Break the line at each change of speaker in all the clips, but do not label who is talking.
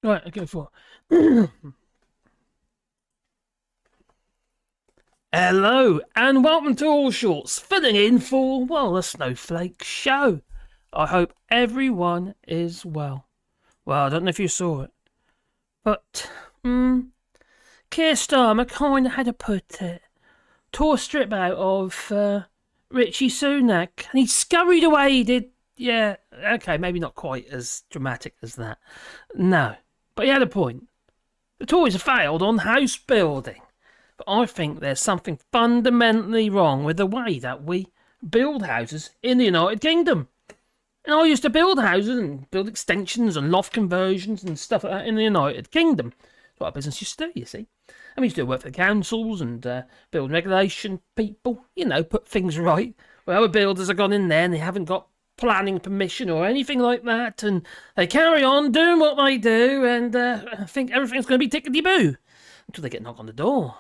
Right, I go for it. Hello, and welcome to Allshorts, filling in for, well, the Snowflake Show. I hope everyone is well. Well, I don't know if you saw it, but, Keir Starmer kind of had to put it. Tore a strip out of Rishi Sunak, and he scurried away, he did. Yeah, okay, maybe not quite as dramatic as that. No, but he had a point. The Tories have failed on house building. But I think there's something fundamentally wrong with the way that we build houses in the United Kingdom. And I used to build houses and build extensions and loft conversions and stuff like that in the United Kingdom. That's what our business used to do, you see. And we used to work for the councils and build regulation people, put things right. Well, other builders have gone in there and they haven't got planning permission or anything like that, and they carry on doing what they do, and I think everything's going to be tickety-boo until they get knocked on the door.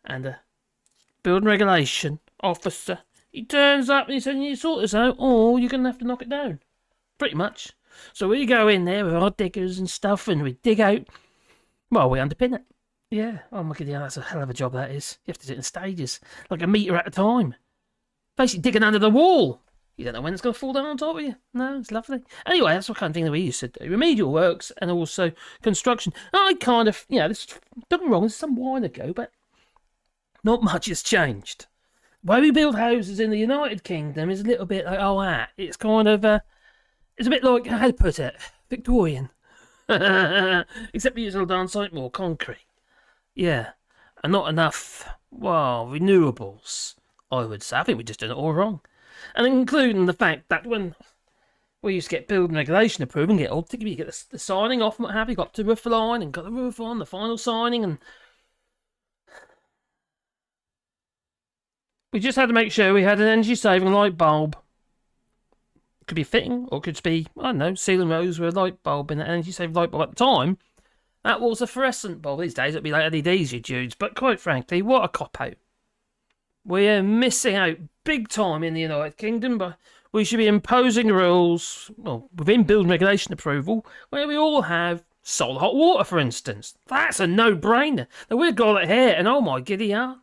And a building regulation officer, he turns up and he says, you sort this out or you're going to have to knock it down. Pretty much. So we go in there with our diggers and stuff and we dig out. Well, we underpin it. Yeah. Oh my god, yeah, that's a hell of a job that is. You have to do it in stages, like a metre at a time. Basically digging under the wall. You don't know when it's going to fall down on top of you. No, it's lovely. Anyway, that's the kind of thing that we used to do. Remedial works and also construction. I kind of, this, don't get me wrong, this is some while ago, but not much has changed. The way we build houses in the United Kingdom is a little bit like, it's kind of, it's a bit like, how to put it, Victorian. Except we use a little darn sight more concrete. Yeah. And not enough, renewables, I would say. I think we're just doing it all wrong. And including the fact that when we used to get building regulation approved and get all, you get the signing off and what have you, got to roof line and got the roof on, the final signing, and we just had to make sure we had an energy-saving light bulb. It could be fitting, or it could be, I don't know, ceiling rows with a light bulb in an energy-saving light bulb. At the time, that was a fluorescent bulb. These days, it'd be like LEDs, you dudes. But quite frankly, what a cop-out. We're missing out big time in the United Kingdom, but we should be imposing rules, within building regulation approval, where we all have solar hot water, for instance. That's a no-brainer. Now, we've got it here, and oh my giddy aunt.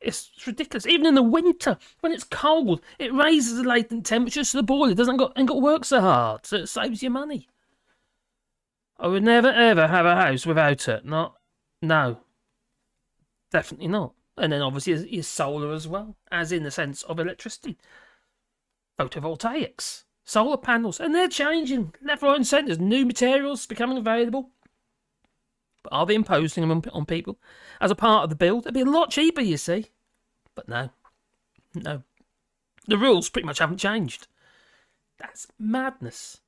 It's ridiculous. Even in the winter, when it's cold, it raises the latent temperature so the boiler ain't got to work so hard, so it saves you money. I would never ever have a house without it. No. Definitely not. And then obviously your solar as well, as in the sense of electricity. Photovoltaics, solar panels, and they're changing left, right, and centre. There's new materials becoming available. But are they imposing them on people as a part of the build? It'd be a lot cheaper, you see. But no. The rules pretty much haven't changed. That's madness.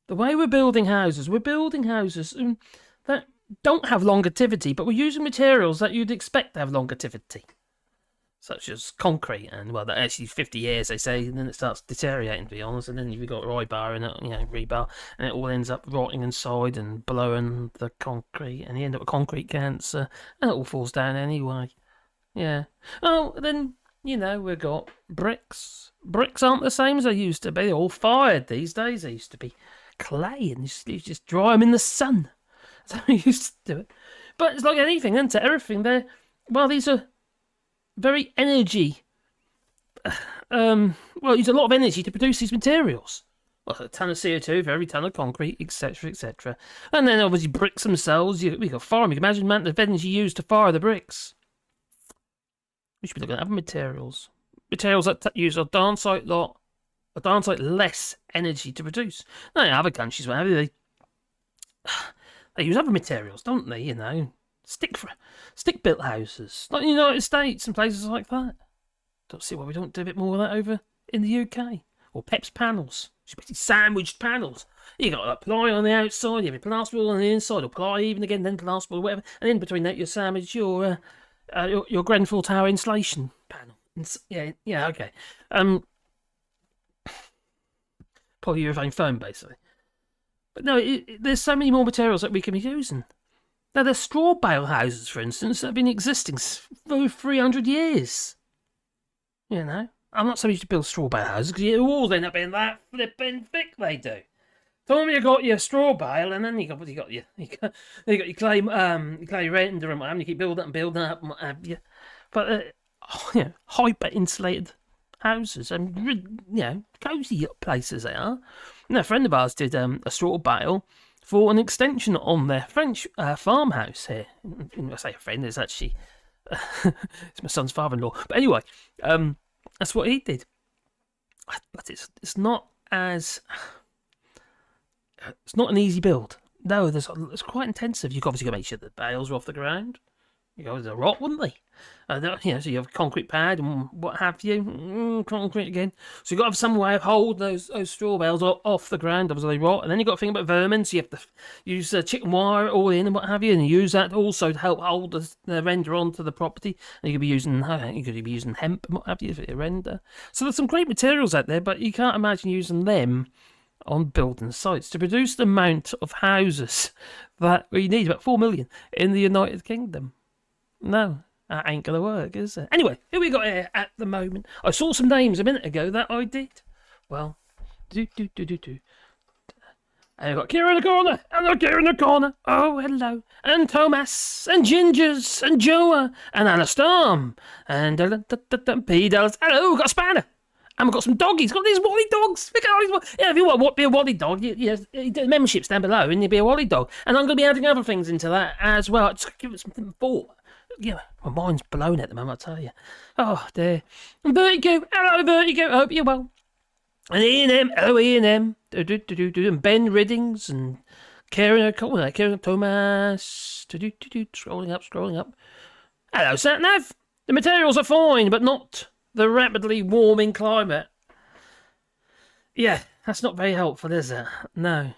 The way we're building houses that don't have longevity, but we're using materials that you'd expect to have longevity. Such as concrete, and that actually 50 years, they say, and then it starts deteriorating, to be honest, and then you've got rebar and rebar, and it all ends up rotting inside and blowing the concrete, and you end up with concrete cancer, and it all falls down anyway. Yeah. Oh, then, we've got bricks. Bricks aren't the same as they used to be. They're all fired these days. They used to be clay, and you just dry them in the sun. That's how we used to do it. But it's like anything, isn't it? Everything there. These are very energy. Use a lot of energy to produce these materials. A ton of CO2 for every ton of concrete, etc., etc. And then obviously bricks themselves. We got fire. You can imagine the amount of energy used to fire the bricks. We should be looking at other materials. Materials that use a darn sight less energy to produce. Now, other countries, they use other materials, don't they? Stick-built houses, like the United States and places like that. Don't see why we don't do a bit more of that over in the UK. Or PEP's panels. It's basically sandwiched panels. You got ply on the outside, you have your plasterboard on the inside, or ply even again, then plasterboard, whatever. And in between that, you sandwich your Grenfell Tower insulation panel. Yeah, okay. Polyurethane foam, basically. But no, there's so many more materials that we can be using. Now, there's straw bale houses, for instance, that have been existing for over 300 years. I'm not saying you should build straw bale houses, because your walls end up being that flipping thick, they do. Tell me you got your straw bale, and then you got your clay render and what have you. You keep building up and what have you. But hyper insulated houses and cozy places they are. And a friend of ours did a straw bale for an extension on their French farmhouse here. I say a friend, it's actually it's my son's father-in-law. But anyway, that's what he did. But it's not as it's not an easy build. No, it's quite intensive. You've obviously got to make sure the bales are off the ground. They're rot, wouldn't they? So you have a concrete pad and what have you. Concrete again. So you've got to have some way of holding those straw bales off the ground, obviously they rot. And then you've got to think about vermin, so you have to use chicken wire all in and what have you, and you use that also to help hold the render onto the property. And you could be using hemp and what have you for your render. So there's some great materials out there, but you can't imagine using them on building sites to produce the amount of houses that we need, about 4 million in the United Kingdom. No, that ain't gonna work, is it? Anyway, who we got here at the moment? I saw some names a minute ago that I did. Well, And I've got Keir in the corner, and Keir in the corner. Oh, hello. And Thomas, and Gingers, and Joa, and Anna Storm, and P. Dallas. Hello, got a spanner. And we've got some doggies. Got these Wally dogs. Look at all these. Yeah, if you want to be a Wally dog, the membership's down below, and you'll be a Wally dog. And I'm going to be adding other things into that as well. Just give it something thought. Yeah, my mind's blown at the moment, I tell you. Oh, dear. And Vertigo. Hello, Vertigo. Hope you're well. And Ian M. Hello, Ian M. And Ben Riddings and Karen Thomas. Scrolling up. Hello, Satnav. The materials are fine, but not the rapidly warming climate. Yeah, that's not very helpful, is it? No.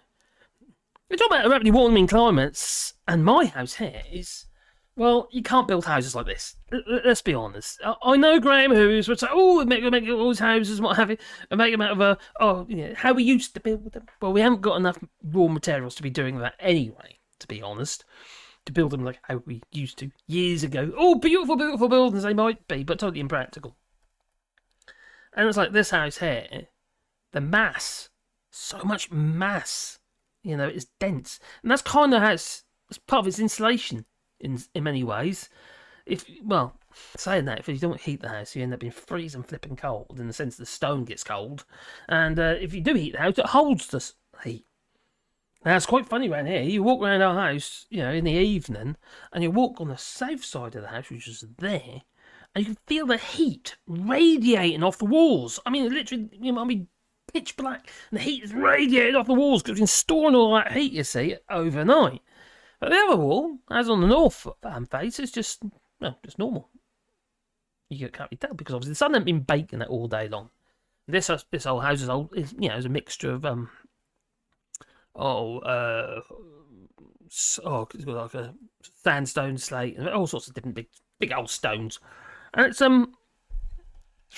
We're talking about rapidly warming climates, and my house here is... Well, you can't build houses like this. Let's be honest. I know Graham Hughes would say, make all these houses and what have you, and make them out of how we used to build them. Well, we haven't got enough raw materials to be doing that anyway, to be honest. To build them like how we used to years ago. Oh, beautiful, beautiful buildings they might be, but totally impractical. And it's like this house here, the mass, so much mass, it's dense. And that's kind of how it's part of its insulation. In many ways, saying that, if you don't heat the house, you end up being freezing flipping cold in the sense the stone gets cold, and if you do heat the house, it holds the heat. Now it's quite funny around here. You walk around our house, in the evening, and you walk on the south side of the house, which is there, and you can feel the heat radiating off the walls. I mean, literally, might be pitch black, and the heat is radiating off the walls because you've been storing all that heat, you see, overnight. But the other wall, as on the north face, is just normal. You can't really tell because obviously the sun hasn't been baking it all day long. This old house is a mixture of it's got like a sandstone slate and all sorts of different big old stones, and it's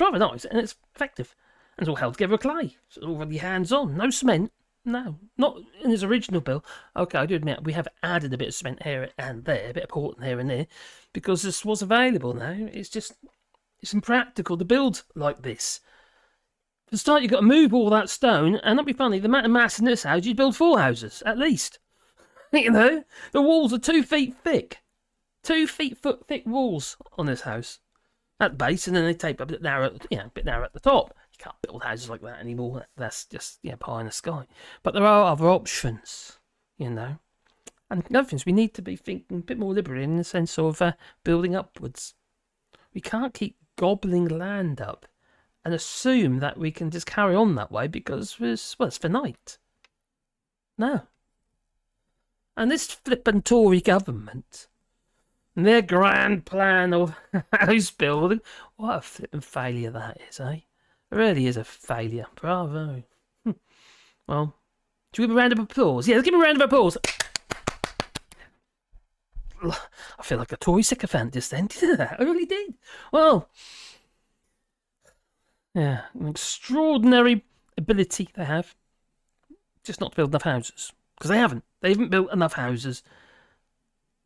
rather nice and it's effective and it's all held together with clay. So it's all really hands on, no cement. No, not in his original build. Okay, I do admit we have added a bit of cement here and there, a bit of Portland here and there, because this was available now. It's impractical to build like this. For the start, you've got to move all that stone, and that'd be funny, the amount of mass in this house, you'd build 4 houses, at least. The walls are 2 feet thick. 2 feet thick walls on this house. At the base, and then they tape a bit narrow, a bit narrow at the top. You can't build houses like that anymore. That's just pie in the sky. But there are other options, And other things, we need to be thinking a bit more liberally in the sense of building upwards. We can't keep gobbling land up and assume that we can just carry on that way because it's finite. No. And this flippin' Tory government and their grand plan of house building, what a flippin' failure that is, eh? It really is a failure. Bravo. Well, should we give a round of applause? Yeah, let's give a round of applause. I feel like a Tory sycophant just then, didn't I? I really did. Well, yeah, an extraordinary ability they have. Just not to build enough houses. Because they haven't. They haven't built enough houses.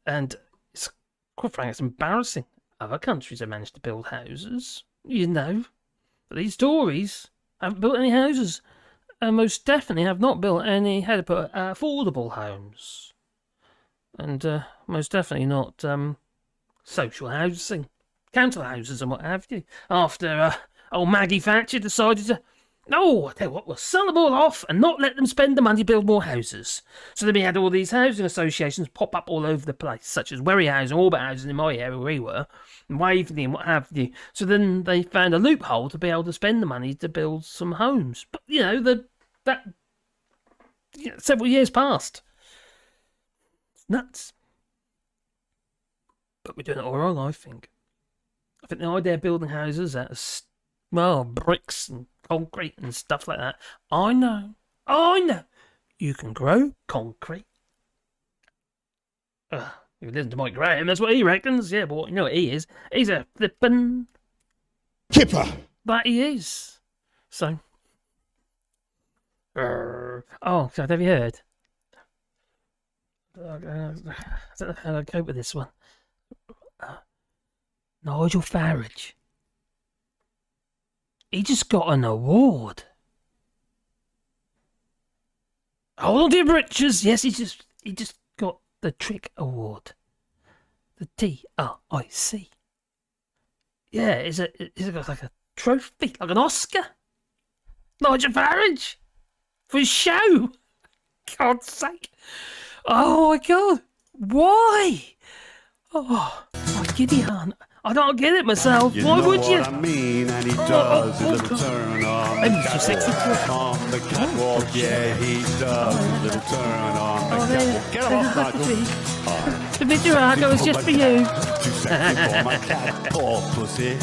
And it's, quite frankly, it's embarrassing. Other countries have managed to build houses, But these Tories haven't built any houses. most definitely have not built any, how to put it, affordable homes. And most definitely not social housing, council houses and what have you. After old Maggie Thatcher decided to, no, I tell you what, we'll sell them all off and not let them spend the money to build more houses. So then we had all these housing associations pop up all over the place, such as Wherry Housing, Orbit Housing in my area where we were, and Waveney and what have you. So then they found a loophole to be able to spend the money to build some homes. But, several years passed. It's nuts. But we're doing it all wrong, I think. I think the idea of building houses out of, bricks and concrete and stuff like that. I know. You can grow concrete. If you listen to Mike Graham, that's what he reckons. Yeah, but you know what he is? He's a flippin'
kipper.
That he is. So. So have you heard? I don't know how to cope with this one. Nigel Farage. He just got an award. Hold on to your britches. Yes, he just got the Trick Award. The TRIC. Yeah, is it got like a trophy, like an Oscar? Nigel Farage for his show. God's sake! Oh my God! Why? Oh, my giddy aunt. I don't get it myself. Why would you?
I mean, and he does a little turn on the catwalk. On the catwalk, yeah, he does a little turn on the catwalk. Get off, Nigel.
The video arco was just for you.
Too sexy for my cat, poor pussy.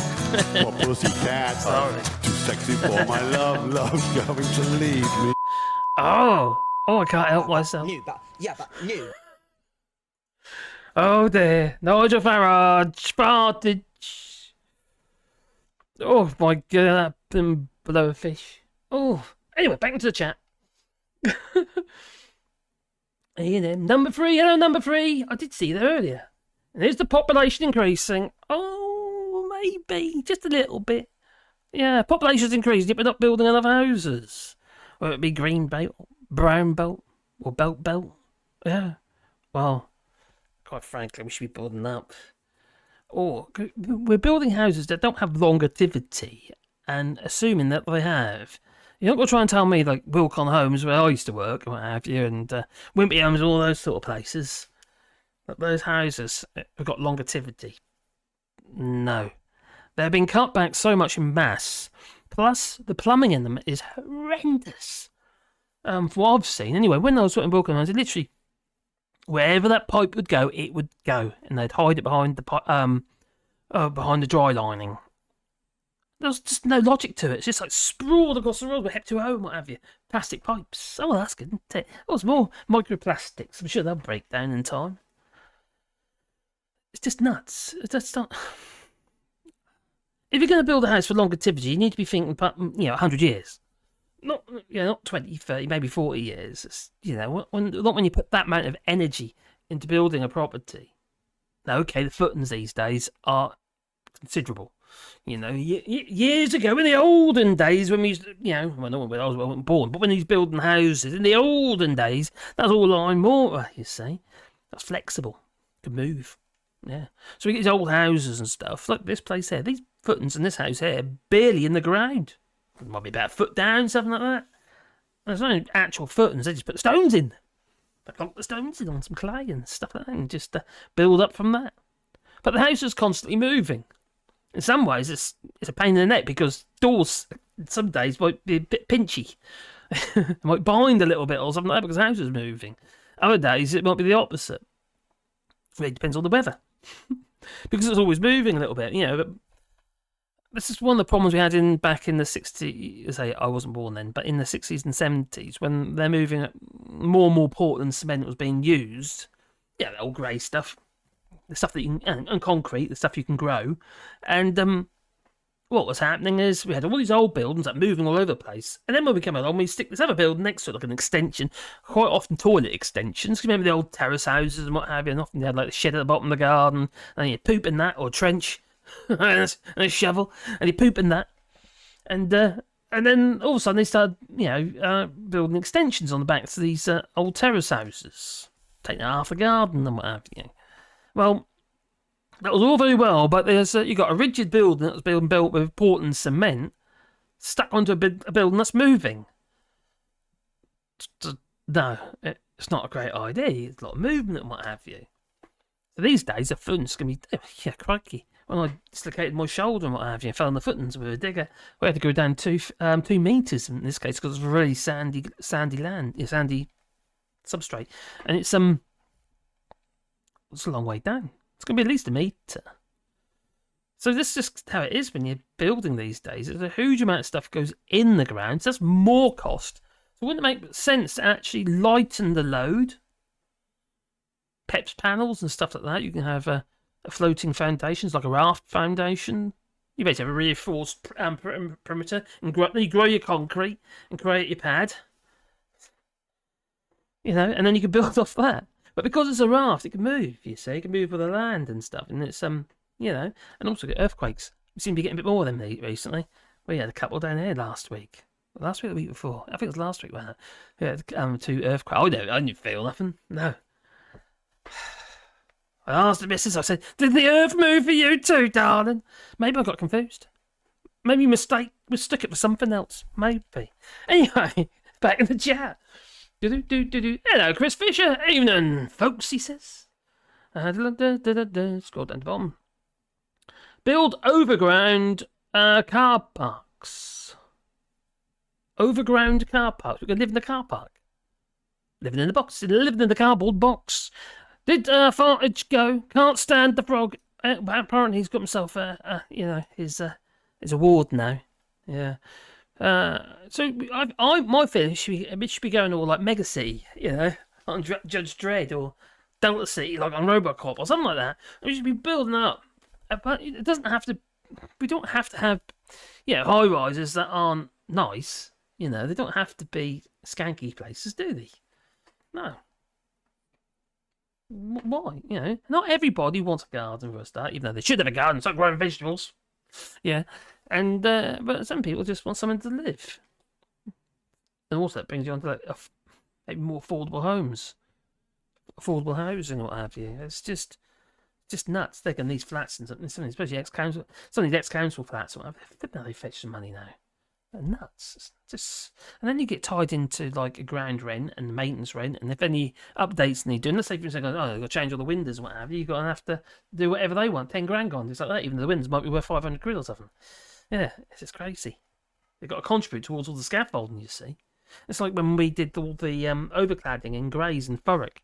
Poor pussy cat.
Sorry.
Too sexy for my love, love's going to leave me.
Oh, I can't help myself.
New.
Oh dear, Nigel Farage, Fartage. Oh my God, that been below a fish. Oh, anyway, back into the chat. A&M, number 3, hello number 3. I did see that earlier. And here's the population increasing. Oh, maybe, just a little bit. Yeah, population's increasing, but we're not building enough houses. Or it'd be green belt, brown belt, or belt. Yeah, well. Quite frankly, we should be building up. Or we're building houses that don't have longevity and assuming that they have. You're not going to try and tell me, like, Wilcon Homes, where I used to work, and what have you, and Wimpy Homes and all those sort of places. That those houses have got longevity. No. They've been cut back so much in mass. Plus, the plumbing in them is horrendous. From what I've seen. Anyway, when I was working Wilcon Homes, it literally... wherever that pipe would go, it would go, and they'd hide it behind the dry lining. There's just no logic to it. It's just like sprawled across the road with Hep2O and what have you. Plastic pipes. Oh, well, that's good, isn't it? Oh, it's more microplastics. I'm sure they'll break down in time. It's just nuts. That's not... If you're going to build a house for longevity, you need to be thinking, 100 years. Not 20, 30, maybe 40 years. It's, not when you put that amount of energy into building a property. Now, okay, the footings these days are considerable. Years ago, in the olden days, when we used to, when I wasn't born, but when he's building houses, in the olden days, that's all line mortar, you see. That's flexible. Can move. Yeah. So we get these old houses and stuff. Look, this place here, these footings in this house here, barely in the ground. It might be about a foot down, something like that. There's no actual footings, they just put stones in. They plonk the stones in on some clay and stuff like that, and just build up from that. But the house is constantly moving. In some ways, it's a pain in the neck because doors some days might be a bit pinchy. It might bind a little bit or something like that because the house is moving. Other days, it might be the opposite. It really depends on the weather. Because it's always moving a little bit, but this is one of the problems we had back in the 60s. I wasn't born then, but in the 60s and 70s, when they're moving more and more Portland cement was being used. Yeah, the old grey stuff, the stuff that you can, and concrete, the stuff you can grow. And what was happening is we had all these old buildings that moving all over the place. And then when we come along, we stick this other building next to it, like an extension, quite often toilet extensions. Remember the old terrace houses and what have you, and often they had like the shed at the bottom of the garden, and you poop in that, or trench. And a shovel, and you poop in that, and And then all of a sudden they started, building extensions on the backs of these old terrace houses, taking half a garden and what have you. Well, that was all very well, but there's you got a rigid building that was being built with Portland cement stuck onto a building that's moving. No, it's not a great idea. There's a lot of movement and what have you. So these days, the footings can be, yeah, crikey. When I dislocated my shoulder and what have you, fell on the footings with a digger, we had to go down 2 meters in this case because it's really sandy land, sandy substrate, and it's a long way down. It's going to be at least a metre. So this is just how it is when you're building these days. There's a huge amount of stuff goes in the ground, so that's more cost. So wouldn't it make sense to actually lighten the load? PEPS panels and stuff like that. You can have floating foundations, like a raft foundation. You basically have a reinforced perimeter, and you grow your concrete and create your pad. And then you can build off that. But because it's a raft, it can move, you see. It can move with the land and stuff. And it's, and also get earthquakes. We seem to be getting a bit more of them recently. We had a couple down here last week. Last week or the week before? I think it was last week, wasn't it? We had 2 earthquakes. I didn't feel nothing. No. I asked the missus, I said, did the earth move for you too, darling? Maybe I got confused. Maybe you mistook it for something else. Maybe. Anyway, back in the chat. Hello, Chris Fisher. Evening, folks, he says. Scroll down to the bottom. Build overground car parks. Overground car parks. We can live in the car park. Living in the box. Living in the cardboard box. Did Fartage go? Can't stand the frog. Apparently he's got himself his award now. Yeah. So my feeling should be going all like Mega City, on Judge Dredd, or Delta City, like on RoboCop or something like that. We should be building up, but it doesn't have to. We don't have to have, high rises that aren't nice. They don't have to be skanky places, do they? No. Why? Not everybody wants a garden for a start, even though they should have a garden, start growing vegetables. Yeah. And but some people just want something to live, and also that brings you on to like maybe more affordable homes, affordable housing, or what have you. It's just nuts taking these flats and something, especially ex-council, some of these ex-council flats. Or whatever, they fetch some money now. They're nuts. It's just, and then you get tied into like a ground rent and maintenance rent, and if any updates need doing, let's say for instance, oh, you've got to change all the windows and what have you, you've got to have to do whatever they want. 10 grand gone, it's like that. Even though the windows might be worth 500 quid or something. Yeah, it's just crazy. They've got to contribute towards all the scaffolding, you see. It's like when we did all the overcladding in Grays and Thurrock.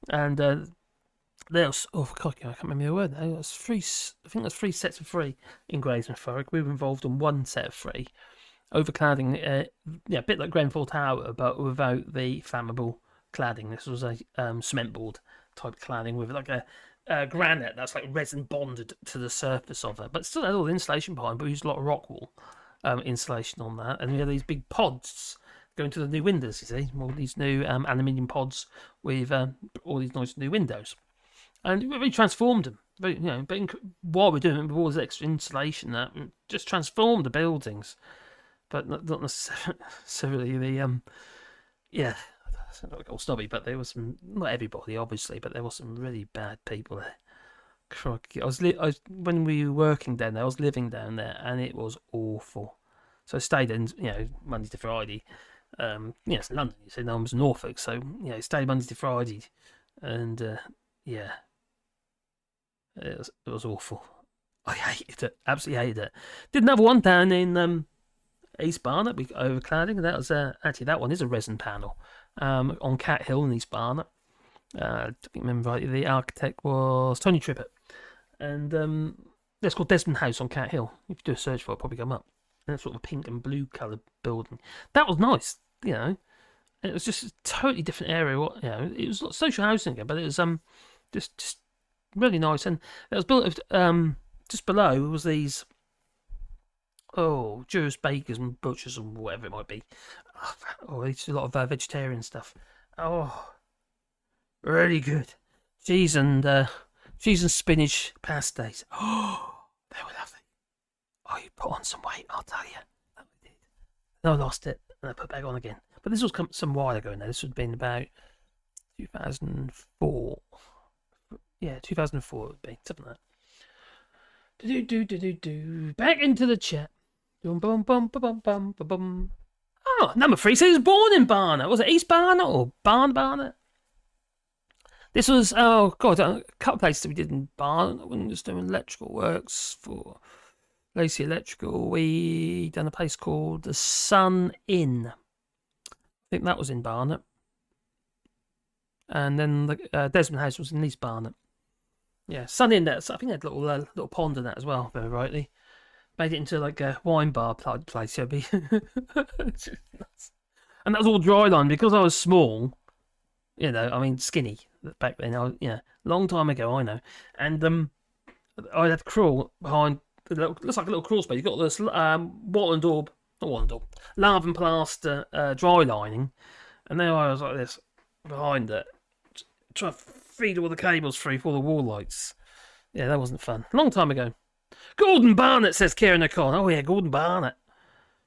And there was, I can't remember the word now. I think there's 3 sets of 3 in Grays and Thurrock. We were involved in 1 set of 3. Overcladding, a bit like Grenfell Tower, but without the flammable cladding. This was a cement board type cladding with like a granite that's like resin bonded to the surface of it, but still had all the insulation behind. But we used a lot of rock wool insulation on that, and we had these big pods going to the new windows. You see, all these new aluminium pods with all these nice new windows, and we transformed them. But while we're doing it with all this extra insulation, that just transformed the buildings, but not necessarily the I don't get all snobby, but there was some, not everybody obviously, but there was some really bad people there. Crikey. When we were working down there, I was living down there, and it was awful. So I stayed in, Monday to Friday. It's London, you see, no one's Norfolk, so stayed Monday to Friday, and it was awful. I hated it, absolutely hated it. Did another one down in East Barnet, overcladding, and that was actually that one is a resin panel. On Cat Hill in East Barnet. I don't remember rightly, the architect was Tony Trippett. And it's called Desmond House on Cat Hill. If you do a search for it, it'll probably come up. And it's sort of a pink and blue coloured building. That was nice, It was just a totally different area. It was like social housing again, but it was just really nice. And it was built just below was these Jewish bakers and butchers and whatever it might be. They do a lot of vegetarian stuff. Really good. Cheese and spinach pasties. They were lovely. You put on some weight, I'll tell you. That we did. And I lost it, and I put it back on again. But this was some while ago now. This would have been about 2004. Yeah, 2004 it would be, something like that. Back into the chat. Oh, number 3 says he was born in Barnet. Was it East Barnet or Barnet? This was, oh god, a couple of places we did in Barnet. When we was doing electrical works for Lacey Electrical, we done a place called the Sun Inn. I think that was in Barnet. And then the Desmond House was in East Barnet. Yeah, Sun Inn. I think they had a little pond in that as well, very rightly. Made it into like a wine bar place. And that was all dry line because I was small. You know, I mean, skinny back then. Long time ago, I know. And I had to crawl behind. It looks like a little crawl space. You've got this lava and plaster dry lining, and there I was like this behind it, trying to feed all the cables through for all the wall lights. Yeah, that wasn't fun. Long time ago. Gordon Barnett, says Kieran O'Connor. Oh yeah, Gordon Barnett.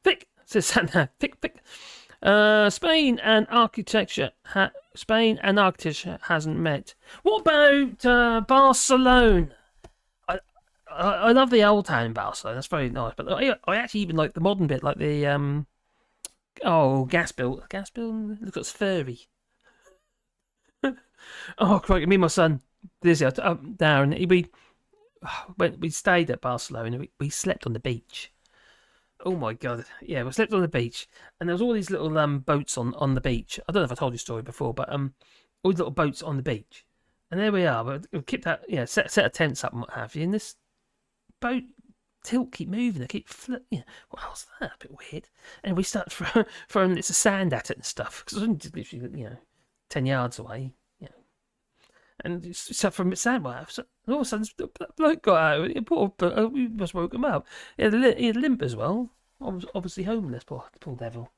Vic says Vic. Spain and architecture hasn't met. What about Barcelona? I love the old town in Barcelona. That's very nice. But I actually even like the modern bit, like the gas bill. Look, it's furry. Oh, crikey! Me and my son, Darren, when we stayed at Barcelona, we slept on the beach. Oh my god! Yeah, we slept on the beach, and there was all these little boats on the beach. I don't know if I told you a story before, but all these little boats on the beach, and there we are. We kept that, set our tents up and what have you. And this boat keep moving. They keep floating. What else is that? A bit weird. And we start throwing bits of sand at it and stuff because it was just literally 10 yards away. And it's from sand. So all of a sudden, the bloke got out. We must woke him up. He had a limp as well. Obviously homeless, poor devil.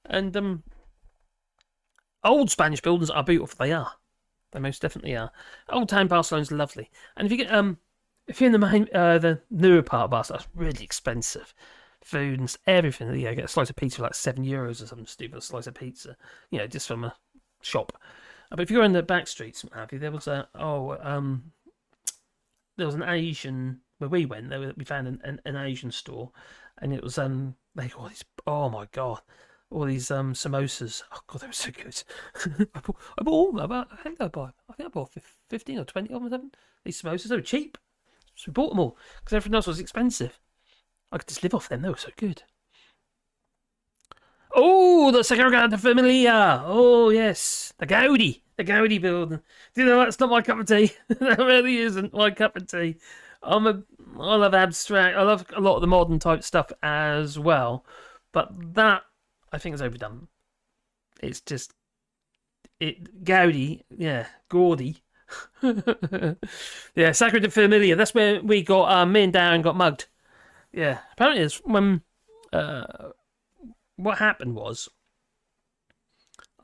And old Spanish buildings are beautiful. They are. They most definitely are. Old town Barcelona's lovely. And if you get if you're in the newer part of Barcelona, it's really expensive. Food and everything. You get a slice of pizza for like €7 or something stupid. Slice of pizza, just from a shop. But if you're in the back streets, there was there was an Asian where we went. We found an Asian store, and it was they got all these. Oh my god, all these samosas. Oh god, they were so good. I bought all about. I think I bought 15 or 20 of them. These samosas, they were cheap, so we bought them all because everything else was expensive. I could just live off them. They were so good. Oh, the Sagrada Familia. Oh, yes. The Gaudi building. Do you know what? It's not my cup of tea. That really isn't my cup of tea. I love abstract. I love a lot of the modern type stuff as well. But that, I think, is overdone. It's just... Gaudi. Yeah. Gaudy. Yeah, Sagrada Familia. That's where we got... me and Darren got mugged. Yeah. Apparently it's when... what happened was,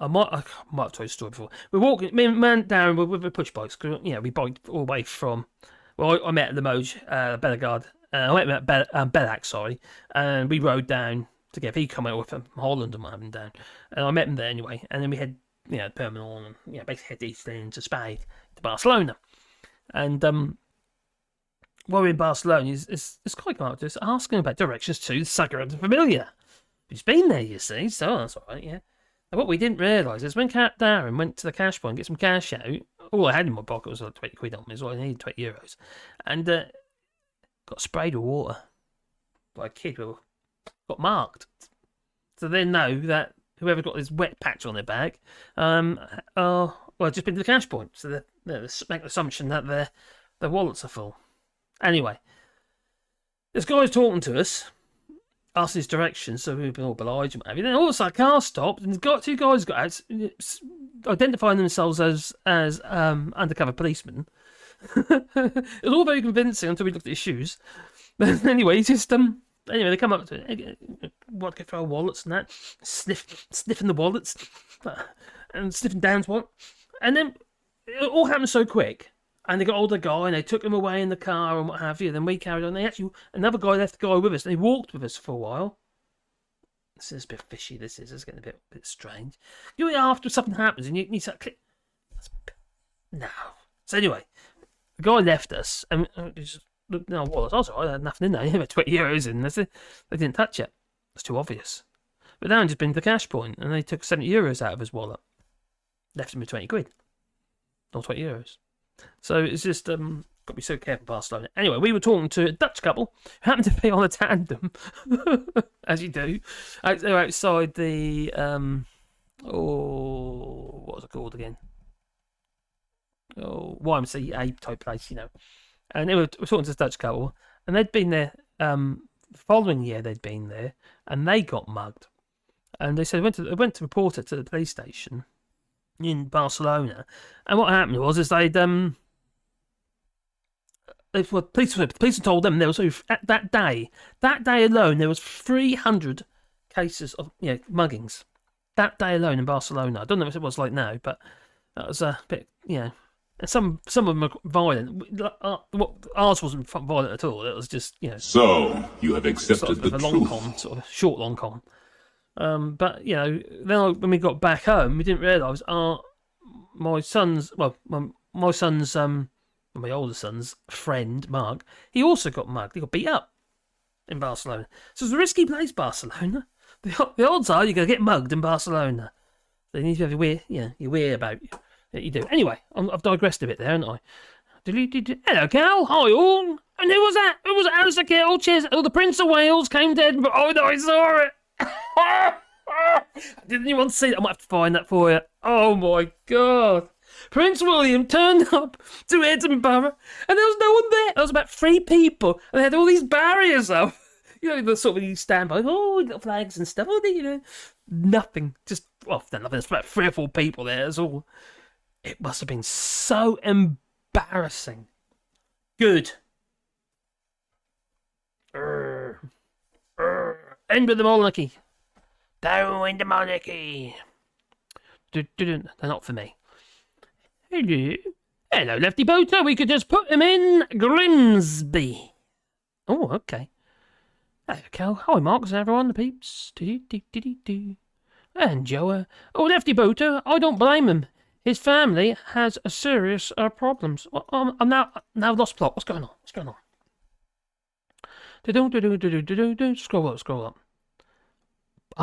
I might have told you a story before. We're walking, me and Darren were with push bikes, because we biked all the way from. Well, I met at Limoges, Bellegarde. I met him at Bellac, sorry, and we rode down together. He come out from Holland and what happened down, and I met him there anyway. And then we had Permanent and basically head east into Spain to Barcelona, and while we're in Barcelona, it's quite come up to us asking about directions to the Sagrada Familia. He's been there, you see, so that's all right, yeah. And what we didn't realise is when Darren went to the cash point and get some cash out, all I had in my pocket was like 20 quid on me, so I needed €20. And got sprayed with water by a kid who got marked. So they know that whoever got this wet patch on their bag, just been to the cash point. So they make the assumption that their wallets are full. Anyway, this guy was talking to us, asked his directions, so we've been all obliged and what have you. Then all of a sudden, a car stopped, and two guys got out, identifying themselves as undercover policemen. It was all very convincing until we looked at his shoes. But anyway, they come up to it, what go through our wallets and that, sniffing the wallets, and sniffing Dan's wallet, and then it all happened so quick. And they got hold of the guy and they took him away in the car and what have you. Then we carried on. Another guy left the guy with us. And they walked with us for a while. This is a bit fishy. This is getting a bit strange. You know, after something happens and you start click. No. So anyway, the guy left us and just looked in our wallets. I was alright, I had nothing in there. About €20 in. They didn't touch it. It's too obvious. But now I've just been to the cash point and they took €70 out of his wallet. Left him with 20 quid. Not €20. So it's just got to be so careful, Barcelona. Anyway, we were talking to a Dutch couple who happened to be on a tandem, as you do. They're outside the what was it called again? YMCA type place, you know. And they were talking to this Dutch couple, and they'd been there. The following year, they'd been there, and they got mugged. And they said they went to report it to the police station in Barcelona, and what happened was police told them there was at that day alone there was 300 cases of muggings that day alone in Barcelona. I don't know what it was like now, but that was a bit and some of them are violent. Ours wasn't violent at all. It was just
So you have accepted
sort of
the
a
truth.
long con, sort of a short long con. But then when we got back home, we didn't realise my older son's friend Mark, he also got mugged. He got beat up in Barcelona. So it's a risky place, Barcelona. The odds are you're going to get mugged in Barcelona. So you need to have your whereabouts that you do. Anyway, I've digressed a bit there, haven't I? Hello, Cal. Hi, all. And who was that? Who was it? Alistair Kettle? Cheers. Oh, the Prince of Wales came dead. But oh no, I saw it. Didn't anyone see that? I might have to find that for you. Oh my God. Prince William turned up to Edinburgh and there was no one there. There was about 3 people and they had all these barriers up. The sort of you stand by, little flags and stuff. Nothing. Just, nothing. There's about 3 or 4 people there. That's all. It must have been so embarrassing. Good. End with the monarchy. Down with the monarchy. They're not for me. Hello, Lefty Boater. We could just put him in Grimsby. Oh, okay. Hello, Cal. Hi, Mark. Everyone, the peeps. And Joe. Oh, Lefty Boater. I don't blame him. His family has a serious problems. I'm now lost plot. What's going on? Scroll up. Go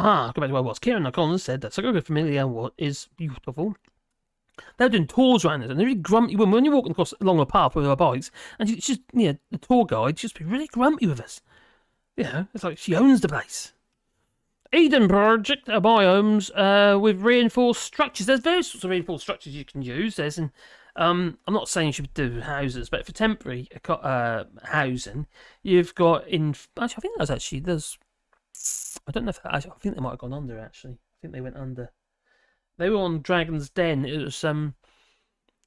back to where I was. Kieran O'Connor said that Sir Familiar is beautiful. They're doing tours around it, and they're really grumpy when you're walking along a path with our bikes, and it's just, the tour guide just be really grumpy with us. It's like she owns the place. Eden Project biomes with reinforced structures. There's various sorts of reinforced structures you can use. I'm not saying you should do houses, but for temporary housing, you've got I think there's. I don't know if I think they might have gone under. Actually, I think they went under. They were on Dragon's Den. It was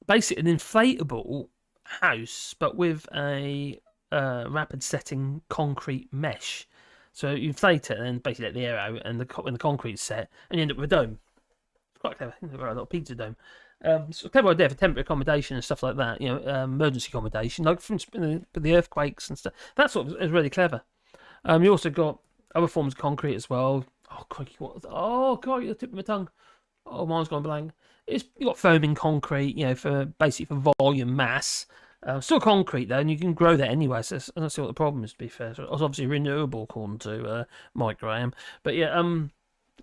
basically an inflatable house, but with a rapid setting concrete mesh. So you inflate it and then basically let the air out, and when the concrete's set, and you end up with a dome. It's quite clever. I think they've got a little pizza dome. It's a clever idea for temporary accommodation and stuff like that. Emergency accommodation, like for the earthquakes and stuff. That sort of is really clever. You also got other forms of concrete as well. Oh, crikey, crikey, the tip of my tongue. Oh, mine's gone blank. You got foaming concrete, for volume mass. Still concrete though, and you can grow that anyway. So I don't see what the problem is. To be fair, so it's obviously renewable according to Mike Graham. But how many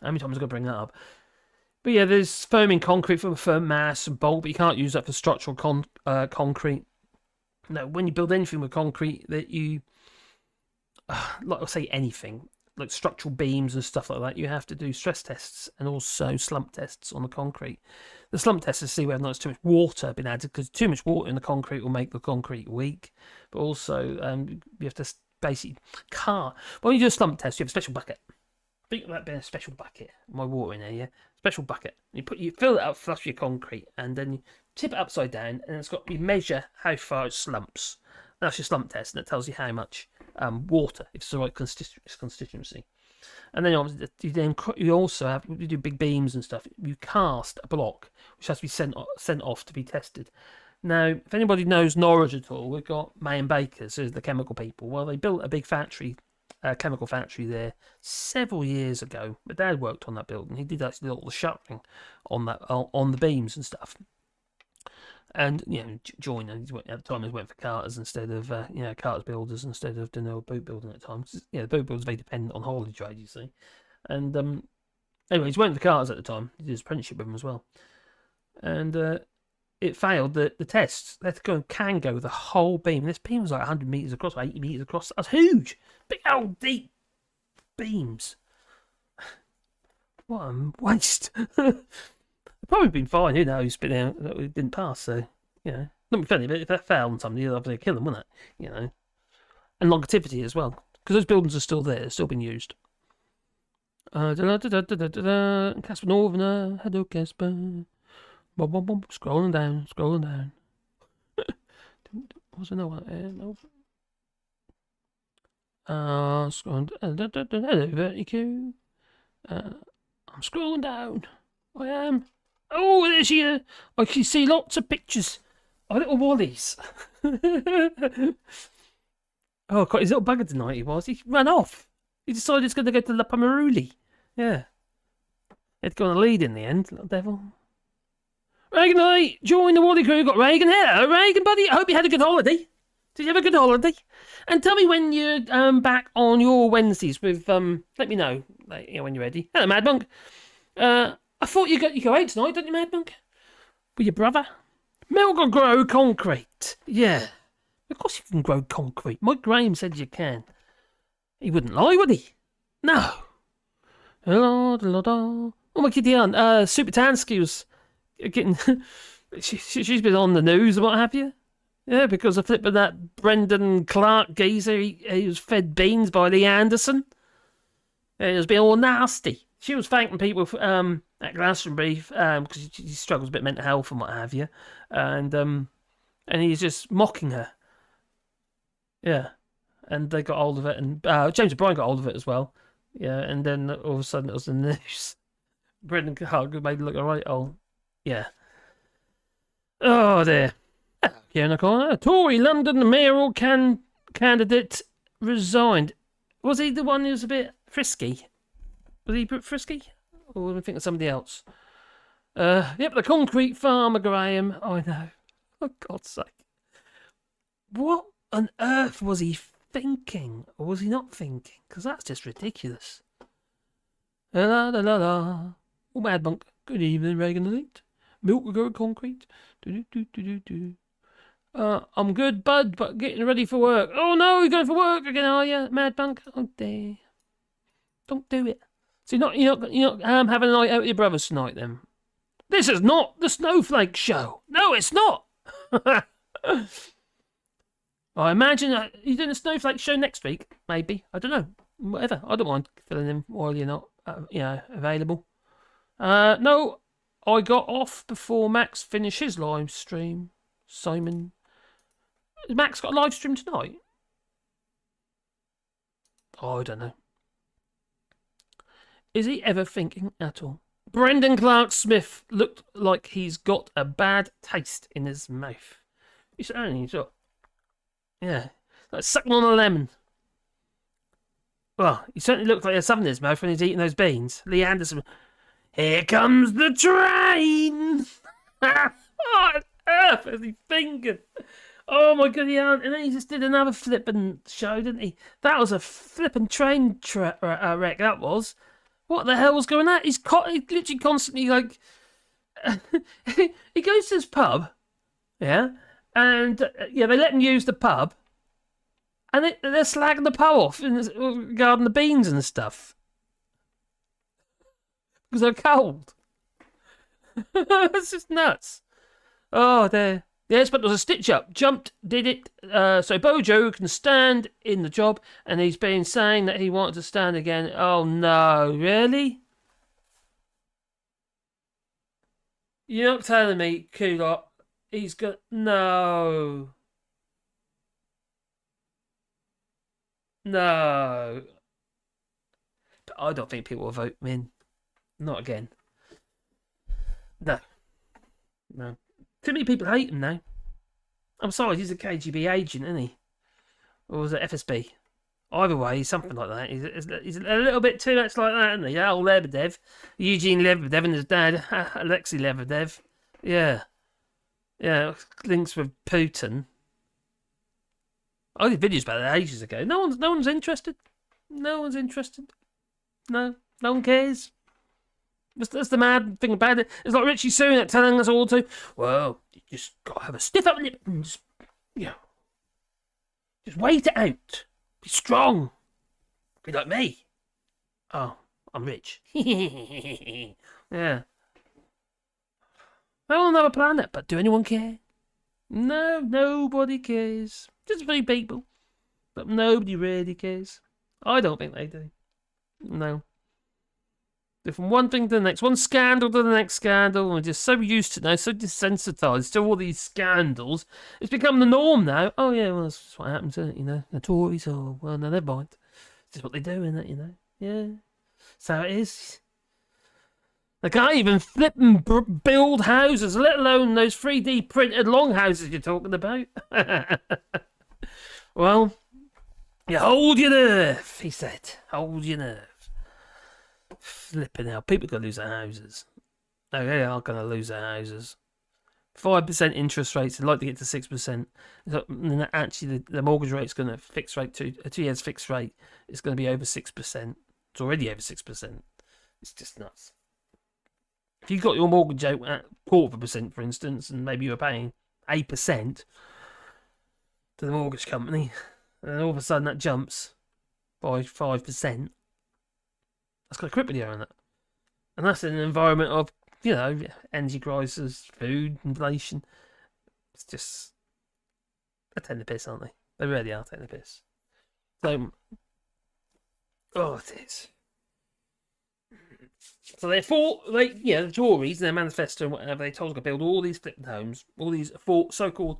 times am I going to bring that up? But there's foaming concrete for firm mass and bulk, but you can't use that for structural concrete. No, when you build anything with concrete, that you like I'll say anything. Like structural beams and stuff like that, you have to do stress tests and also slump tests on the concrete. The slump test is to see whether or not there's too much water been added, because too much water in the concrete will make the concrete weak. But also, you have to basically when you do a slump test, you have a special bucket. Think of that being a special bucket. My water in there, yeah, special bucket. You fill it up, flush your concrete, and then you tip it upside down, and you measure how far it slumps. That's your slump test, and it tells you how much water, if it's the right constituency. And then you also do big beams and stuff. You cast a block which has to be sent off to be tested. Now, if anybody knows Norwich at all, we've got May and Bakers, who's the chemical people. Well, they built a big factory chemical factory there several years ago. My dad worked on that building. He did actually all the shuttering on the beams and stuff. And joined. At the time, he went for carters instead of carters builders instead of doing boat building at the time. The boat builders very dependent on holiday trade, you see. And anyway, he's went for carters at the time. He did his apprenticeship with them as well. And it failed the tests. They had to can go the whole beam. This beam was like 100 metres across, 80 metres across. That's huge. Big old deep beams. What a waste. They've probably been fine, who knows, but it didn't pass, so, not be funny, but if that failed on somebody, they'd kill them, wouldn't it? And longevity as well, because those buildings are still there, they're still being used. Casper Northerner, hello Casper. Scrolling down. What's another one? Scrolling. Hello, Vertigo. I'm scrolling down. I am. Oh, there's you. I can see lots of pictures of little Wallies. Oh, God, he's a little bugger tonight, he was. He ran off. He decided he's going to go to La Pomeruli. Yeah. He had to go on a lead in the end, little devil. Reagan, join the Wally crew. Got Reagan. Hello, Reagan, buddy. I hope you had a good holiday. Did you have a good holiday? And tell me when you're back on your Wednesdays with let me know when you're ready. Hello, Mad Monk. I thought you go out tonight, don't you, Mad Monk? With your brother. Milk or grow concrete. Yeah. Of course you can grow concrete. Mike Graham said you can. He wouldn't lie, would he? No. Oh my kitty aunt. Super Tansky was getting she's been on the news and what have you. Yeah, because of flipping that Brendan Clark geezer, he was fed beans by Lee Anderson. It was being all nasty. She was thanking people at Glastonbury because she struggles a bit with mental health and what have you, and he's just mocking her. Yeah, and they got hold of it, and James O'Brien got hold of it as well. Yeah, and then all of a sudden it was the news. Brendan Clark made it look alright. Oh, yeah. Oh dear. Here in the corner, Tory London mayoral candidate resigned. Was he the one who was a bit frisky? Was he a bit frisky? Or was I thinking of somebody else? Yep, the concrete farmer, Graham. I know. For God's sake. What on earth was he thinking? Or was he not thinking? Because that's just ridiculous. La la la la. Oh, Mad Monk. Good evening, Reagan Elite. Milk will go concrete. I'm good, bud, but getting ready for work. Oh no, you're going for work again, are you, Mad Monk? Oh dear. Don't do it. So you're not having a night out with your brothers tonight, then? This is not the Snowflake Show. No, it's not. I imagine you're doing a Snowflake Show next week, maybe. I don't know. Whatever. I don't mind filling in while you're not, available. No, I got off before Max finished his live stream. Simon. Has Max got a live stream tonight? Oh, I don't know. Is he ever thinking at all? Brendan Clark Smith looked like he's got a bad taste in his mouth. He's only sort. Yeah, like sucking on a lemon. Well, he certainly looked like he had something in his mouth when he's eating those beans. Lee Anderson. Here comes the train! What on earth is he thinking? Oh my god, yeah. And then he just did another flippin' show, didn't he? That was a flippin' train wreck, that was. What the hell was going on? He's literally constantly like... he goes to his pub, yeah? And, they let him use the pub. And they're slagging the pub off regarding the beans and stuff. Because they're cold. It's just nuts. Oh, there. Yes, but there was a stitch-up. Jumped, did it. So Bojo can stand in the job, and he's been saying that he wanted to stand again. Oh, no. Really? You're not telling me, Kulot, he's got... No. No. But I don't think people will vote him in. Not again. No. No. Too many people hate him now. I'm sorry, he's a KGB agent, isn't he? Or was it FSB? Either way, he's something like that. He's a little bit too much like that, isn't he? Yeah, old Lebedev. Eugene Lebedev and his dad, Alexei Lebedev. Yeah. Yeah, links with Putin. I did videos about that ages ago. No one's interested. No one's interested. No one cares. That's the mad thing about it. It's like Rishi Sunak telling us all to, well, you just gotta have a stiff upper lip and just, just wait it out. Be strong. Be like me. Oh, I'm rich. Yeah. They're on another planet, but do anyone care? No, nobody cares. Just a few people. But nobody really cares. I don't think they do. No. They're from one thing to the next, one scandal to the next scandal, and we're just so used to it now, so desensitized to all these scandals. It's become the norm now. Oh, yeah, well, that's just what happens, isn't it? The Tories, oh, well, no, never mind. It's just what they do, isn't it, Yeah. That's how it is. They can't even flip and build houses, let alone those 3D printed long houses you're talking about. Well, you hold your nerve, he said. Hold your nerve. Flipping hell, people are going to lose their houses. Oh, they are going to lose their houses. 5% interest rates, they'd like to get to 6%. So, and actually, the mortgage rate's going to fixed rate to a 2 years fixed rate. It's going to be over 6%. It's already over 6%. It's just nuts. If you got your mortgage out at 0.25%, for instance, and maybe you were paying 8% to the mortgage company, and all of a sudden that jumps by 5%, that's got a cripple you on it. And that's in an environment of, energy crisis, food, inflation. It's just, they're taking the piss, aren't they? They really are taking the piss. So, it is. So the Tories, in their manifesto and whatever, they told us to build all these flipped homes, all these so-called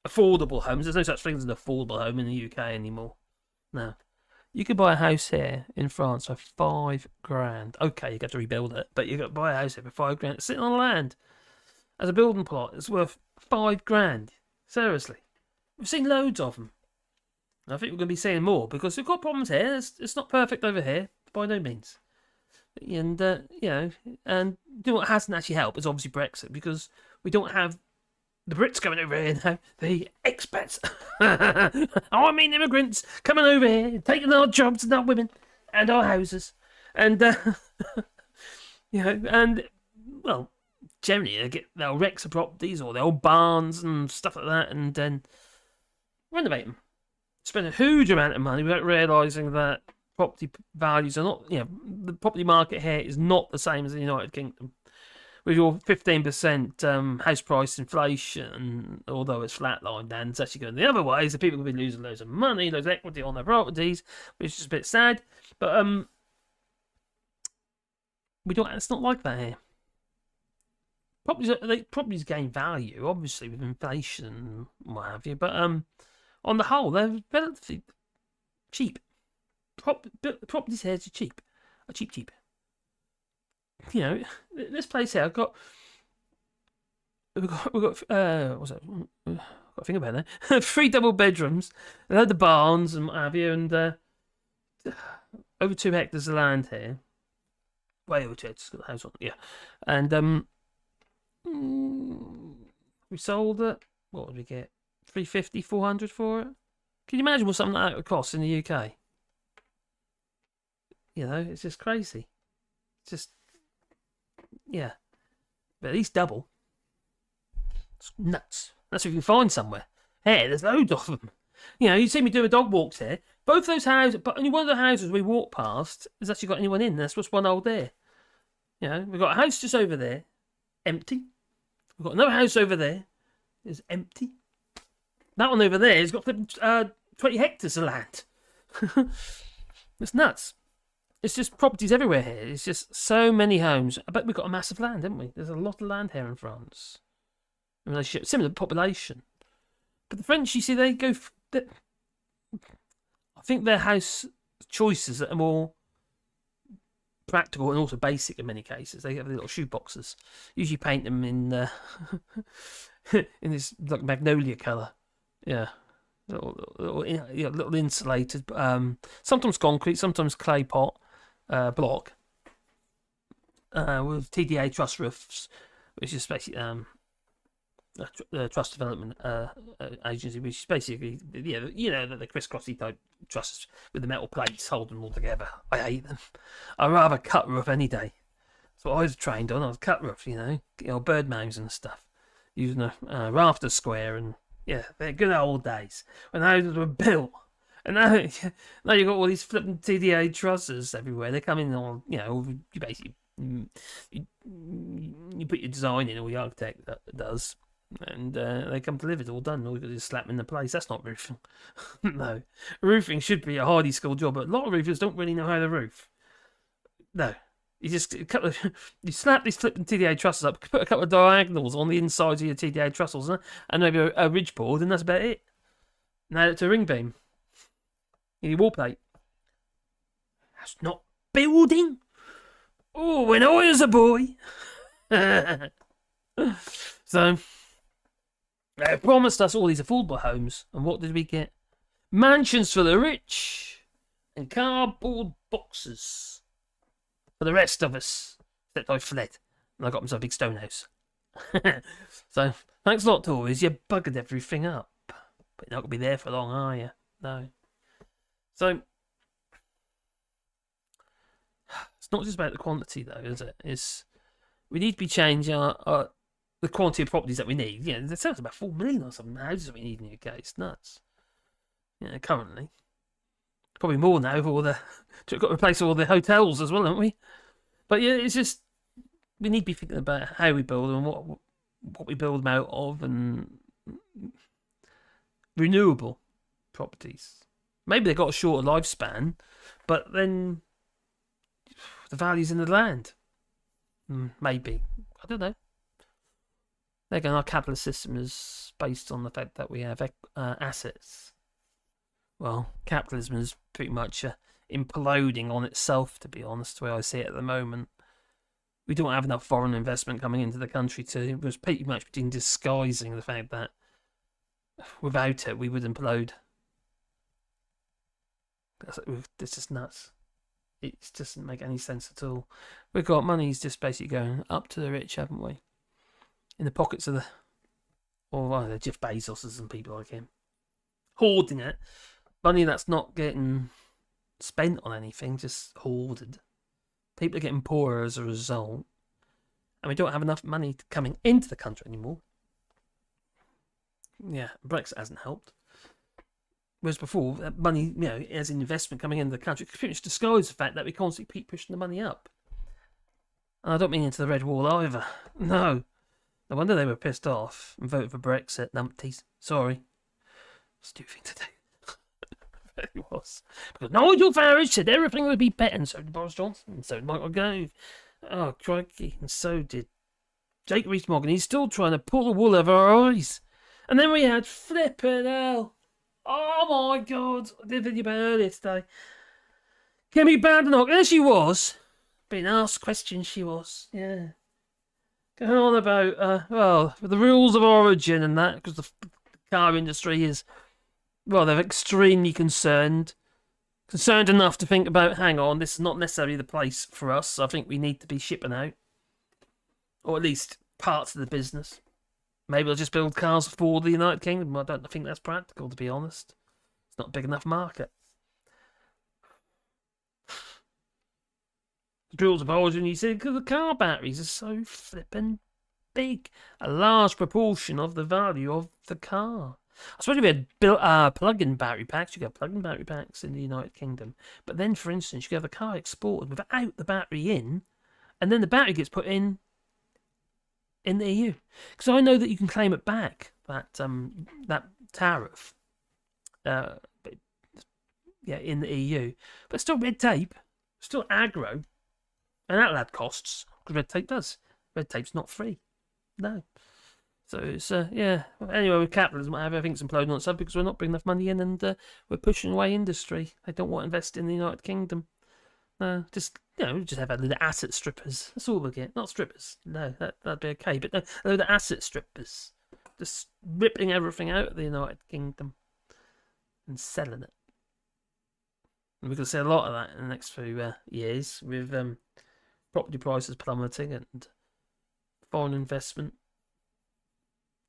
affordable homes. There's no such thing as an affordable home in the UK anymore. No. You could buy a house here in France for $5,000. Okay, you got to rebuild it, but you got to buy a house here for $5,000. It's sitting on land as a building plot. It's worth $5,000. Seriously, we've seen loads of them. I think we're going to be seeing more because we've got problems here. It's not perfect over here by no means. And and what hasn't actually helped is obviously Brexit, because we don't have the Brits coming over here now, the expats. Immigrants coming over here, taking our jobs and our women and our houses. And, generally they'll wreck some properties or the old barns and stuff like that and then renovate them. Spend a huge amount of money without realising that property values are not, the property market here is not the same as the United Kingdom. With your 15% house price inflation, although it's flatlined and it's actually going the other way, so people will be losing loads of money, loads of equity on their properties, which is a bit sad. But it's not like that here. Properties gain value, obviously, with inflation and what have you, but on the whole, they're relatively cheap. Properties here are cheap. Cheap. This place here, we've got what's that? I've got to think about that. 3 double bedrooms, and had the barns and what have you, and over 2 hectares of land here. Way over 2 hectares, got the house on it, yeah. And we sold it. What did we get? 350, 400 for it. Can you imagine what something like that would cost in the UK? It's just crazy. It's just. Yeah, but at least double. It's nuts. That's if you can find somewhere. Hey, there's loads of them. You see me doing dog walks here. Both those houses, but only one of the houses we walk past has actually got anyone in. There's just one old there. We've got a house just over there, empty. We've got another house over there, is empty. That one over there has got 20 hectares of land. It's nuts. It's just properties everywhere here. It's just so many homes. I bet we've got a massive land, haven't we? There's a lot of land here in France. In relationship, similar population. But the French, you see, they go. I think their house choices are more practical and also basic in many cases. They have little shoe boxes. Usually paint them in in this like magnolia colour. Yeah. little insulated, sometimes concrete, sometimes clay pot block with TDA truss roofs, which is basically the Trust Development Agency, which is basically the crisscrossy type trusses with the metal plates holding them all together. I hate them. I'd rather cut roof any day. That's what I was trained on. I was cut roof, bird mounds and stuff, using a rafter square, and they're good old days when those were built. And now you've got all these flipping TDA trusses everywhere. They come in on, you basically you put your design in, or the architect that does. And they come delivered, all done. All you got to do is slap them in the place. That's not roofing. No. Roofing should be a hardy skilled job, but a lot of roofers don't really know how to roof. No. You just you slap these flipping TDA trusses up, put a couple of diagonals on the insides of your TDA trusses, and maybe a ridge board, and that's about it. Now it's a ring beam. You need wall plate. That's not building. Oh, when I was a boy. So, they promised us all these affordable homes, and what did we get? Mansions for the rich and cardboard boxes for the rest of us. Except I fled, and I got myself a big stone house. So, thanks a lot, Tories. You buggered everything up. But you're not going to be there for long, are you? No. So, it's not just about the quantity, though, is it? We need to be changing the quantity of properties that we need. There sounds about 4 million or something houses that we need in the UK. It's nuts. Currently. Probably more now with all the... We've got to replace all the hotels as well, haven't we? But it's just... We need to be thinking about how we build and what we build them out of, and renewable properties. Maybe they've got a shorter lifespan, but then the value's in the land. Maybe. I don't know. Again, our capitalist system is based on the fact that we have assets. Well, capitalism is pretty much imploding on itself, to be honest, the way I see it at the moment. We don't have enough foreign investment coming into the country it was pretty much been disguising the fact that without it, we would implode. This is nuts. It just doesn't make any sense at all. We've got money's just basically going up to the rich, haven't we? In the pockets of the Jeff Bezoses and people like him. Hoarding it. Money that's not getting spent on anything, just hoarded. People are getting poorer as a result. And we don't have enough money coming into the country anymore. Yeah, Brexit hasn't helped. Whereas before, that money, as an investment coming into the country, could pretty much disguise the fact that we constantly keep pushing the money up. And I don't mean into the red wall either. No. No wonder they were pissed off and voted for Brexit, numpties. Sorry. Stupid thing to do. It really was. Because Nigel Farage said everything would be better, and so did Boris Johnson, and so did Michael Gove. Oh, crikey. And so did Jake Rees-Mogg. He's still trying to pull the wool over our eyes. And then we had flippin' hell. Oh my God. I did a video about earlier today. Kemi Badenoch. There she was. Being asked questions, she was. Yeah. Going on about, the rules of origin and that, because the car industry is, they're extremely concerned. Concerned enough to think about, hang on, this is not necessarily the place for us. I think we need to be shipping out. Or at least parts of the business. Maybe they'll just build cars for the United Kingdom. I don't think that's practical, to be honest. It's not a big enough market. The rules of origin, you see, because the car batteries are so flippin' big. A large proportion of the value of the car. I suppose if we had built plug-in battery packs, you could have plug-in battery packs in the United Kingdom. But then, for instance, you could have a car exported without the battery in, and then the battery gets put in the EU. Because I know that you can claim it back, that tariff, in the EU. But it's still red tape, still aggro, and that'll add costs, because red tape does. Red tape's not free. No. So it's, Anyway, with capitalism, everything's imploding on itself because we're not bringing enough money in, and we're pushing away industry. They don't want to invest in the United Kingdom. No, just have a little asset strippers. That's all we get. Not strippers. No, that'd be okay. But no, the asset strippers. Just ripping everything out of the United Kingdom. and selling it. And we're going to see a lot of that in the next few years, with property prices plummeting and foreign investment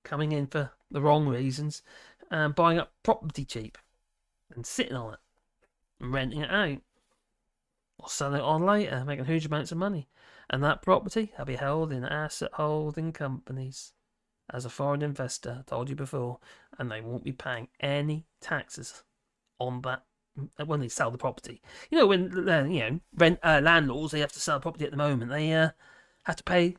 coming in for the wrong reasons, and buying up property cheap and sitting on it and renting it out or selling it on later, making huge amounts of money. And that property will be held in asset holding companies as a foreign investor, told you before, and they won't be paying any taxes on that when they sell the property. You know, when landlords, they have to sell property at the moment, they have to pay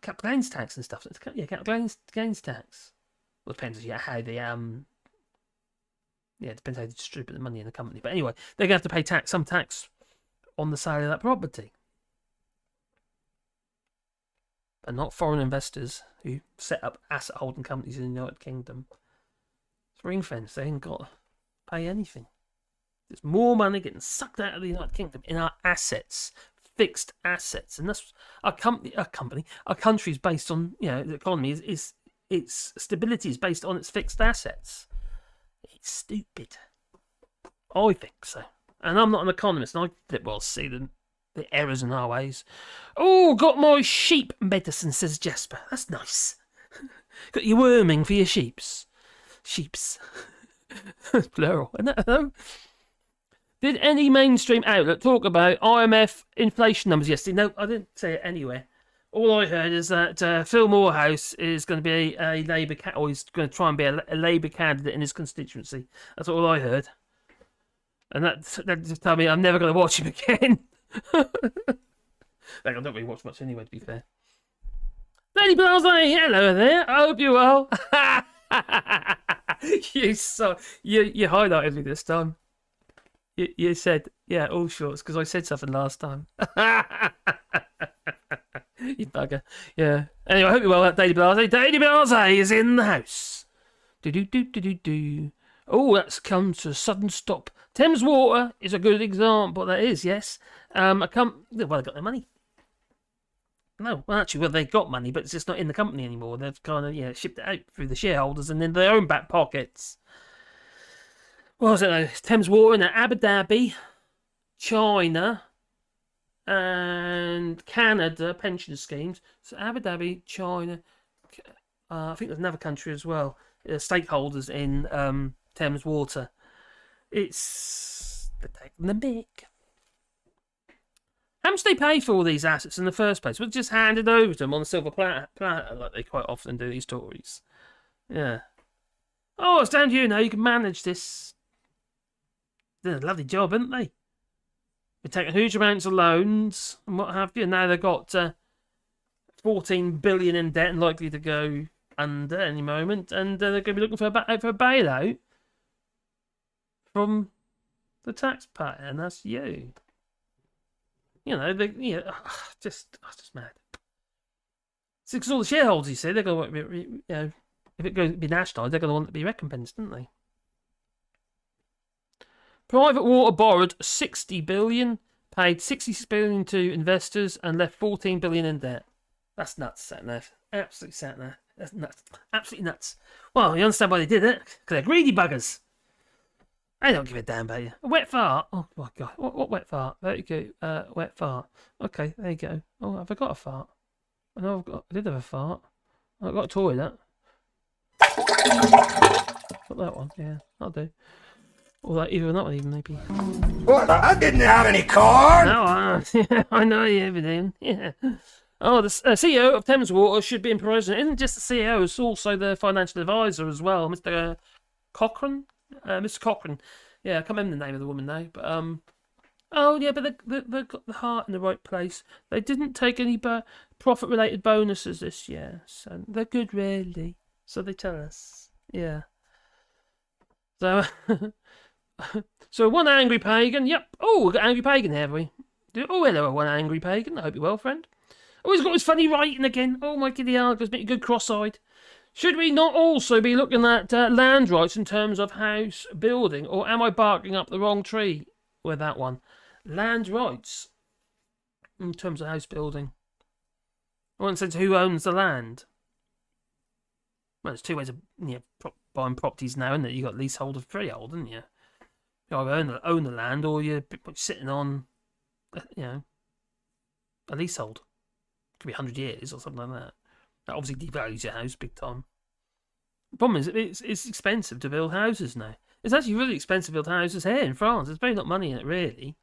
capital gains tax and stuff. Yeah, capital gains tax. Well, it depends how they it depends how they distribute the money in the company. But anyway, they're going to have to pay some tax on the sale of that property. And not foreign investors who set up asset holding companies in the United Kingdom. It's ring fence. They ain't got to pay anything. There's more money getting sucked out of the United Kingdom in our assets, fixed assets, and that's our country's based on, the economy is its stability is based on its fixed assets. It's stupid. I think so. And I'm not an economist, and I see the errors in our ways. Oh, got my sheep medicine, says Jasper. That's nice. Got your worming for your sheeps. Sheeps. Plural. Isn't that though? Did any mainstream outlet talk about IMF inflation numbers yesterday? No, I didn't say it anywhere. All I heard is that Phil Morehouse is going to be a Labour or he's going to try and be a Labour candidate in his constituency. That's all I heard. And that just told me I'm never going to watch him again. I don't really watch much anyway, to be fair. Lady Blase, hello there. I hope you're well. You highlighted me this time. You said, yeah, Allshorts, because I said something last time. You bugger. Yeah. Anyway, I hope you're well, Lady Blase. Lady Blase is in the house. Do. Oh, that's come to a sudden stop. Thames Water is a good example. That is, yes. They got their money. No, well, actually, they got money, but it's just not in the company anymore. They've kind of, shipped it out through the shareholders and in their own back pockets. What was it? Thames Water in Abu Dhabi, China, and Canada pension schemes. So Abu Dhabi, China, I think there's another country as well. Stakeholders in Thames Water. They're taking the mick. How much do they pay for all these assets in the first place? We'll just hand it over to them on a silver platter, like they quite often do these Tories. Yeah. Oh, it's down to you now. You can manage this. They're a lovely job, haven't they? They're taking huge amounts of loans and what have you. Now they've got 14 billion in debt and likely to go under any moment. And they're going to be looking for a bailout from the taxpayer, and that's you. Just mad. It's because all the shareholders, you see, they're going to want, if it goes to be nationalised, they're going to want it to be recompensed, don't they? Private water borrowed 60 billion, paid 66 billion to investors, and left 14 billion in debt. That's nuts, Sat-Nav. Absolutely Sat-Nav. That's nuts. Absolutely nuts. Well, you understand why they did it? Because they're greedy buggers. I don't give a damn about you. A wet fart? Oh my god. What wet fart? There you go. Wet fart. Okay, there you go. Oh, have I got a fart? I know I did have a fart. I've got a toilet. Got that one, yeah. That'll do. Or that one even, maybe.
What? I didn't have any card!
No, I know everything. Yeah. Oh, the CEO of Thames Water should be in prison. It isn't just the CEO, it's also the financial advisor as well, Mr. Cochrane. Mr. Cochrane. Yeah, I can't remember the name of the woman now, but they've got the heart in the right place. They didn't take any profit-related bonuses this year, so they're good, really. So they tell us. Yeah. So, so one angry pagan. Yep. Oh, we've got angry pagan here, have we? Oh, hello, one angry pagan. I hope you're well, friend. Oh, he's got his funny writing again. Oh, my giddy argos, make you good cross-eyed. Should we not also be looking at land rights in terms of house building, or am I barking up the wrong tree with that one? Land rights in terms of house building. I want to say who owns the land. there's two ways of buying properties now, isn't it? You got leasehold or freehold, haven't you? You either own the land or you're sitting on, a leasehold. Could be 100 years or something like that. That obviously devalues your house big time. The problem is it's expensive to build houses now. It's actually really expensive to build houses here in France. There's very little money in it, really.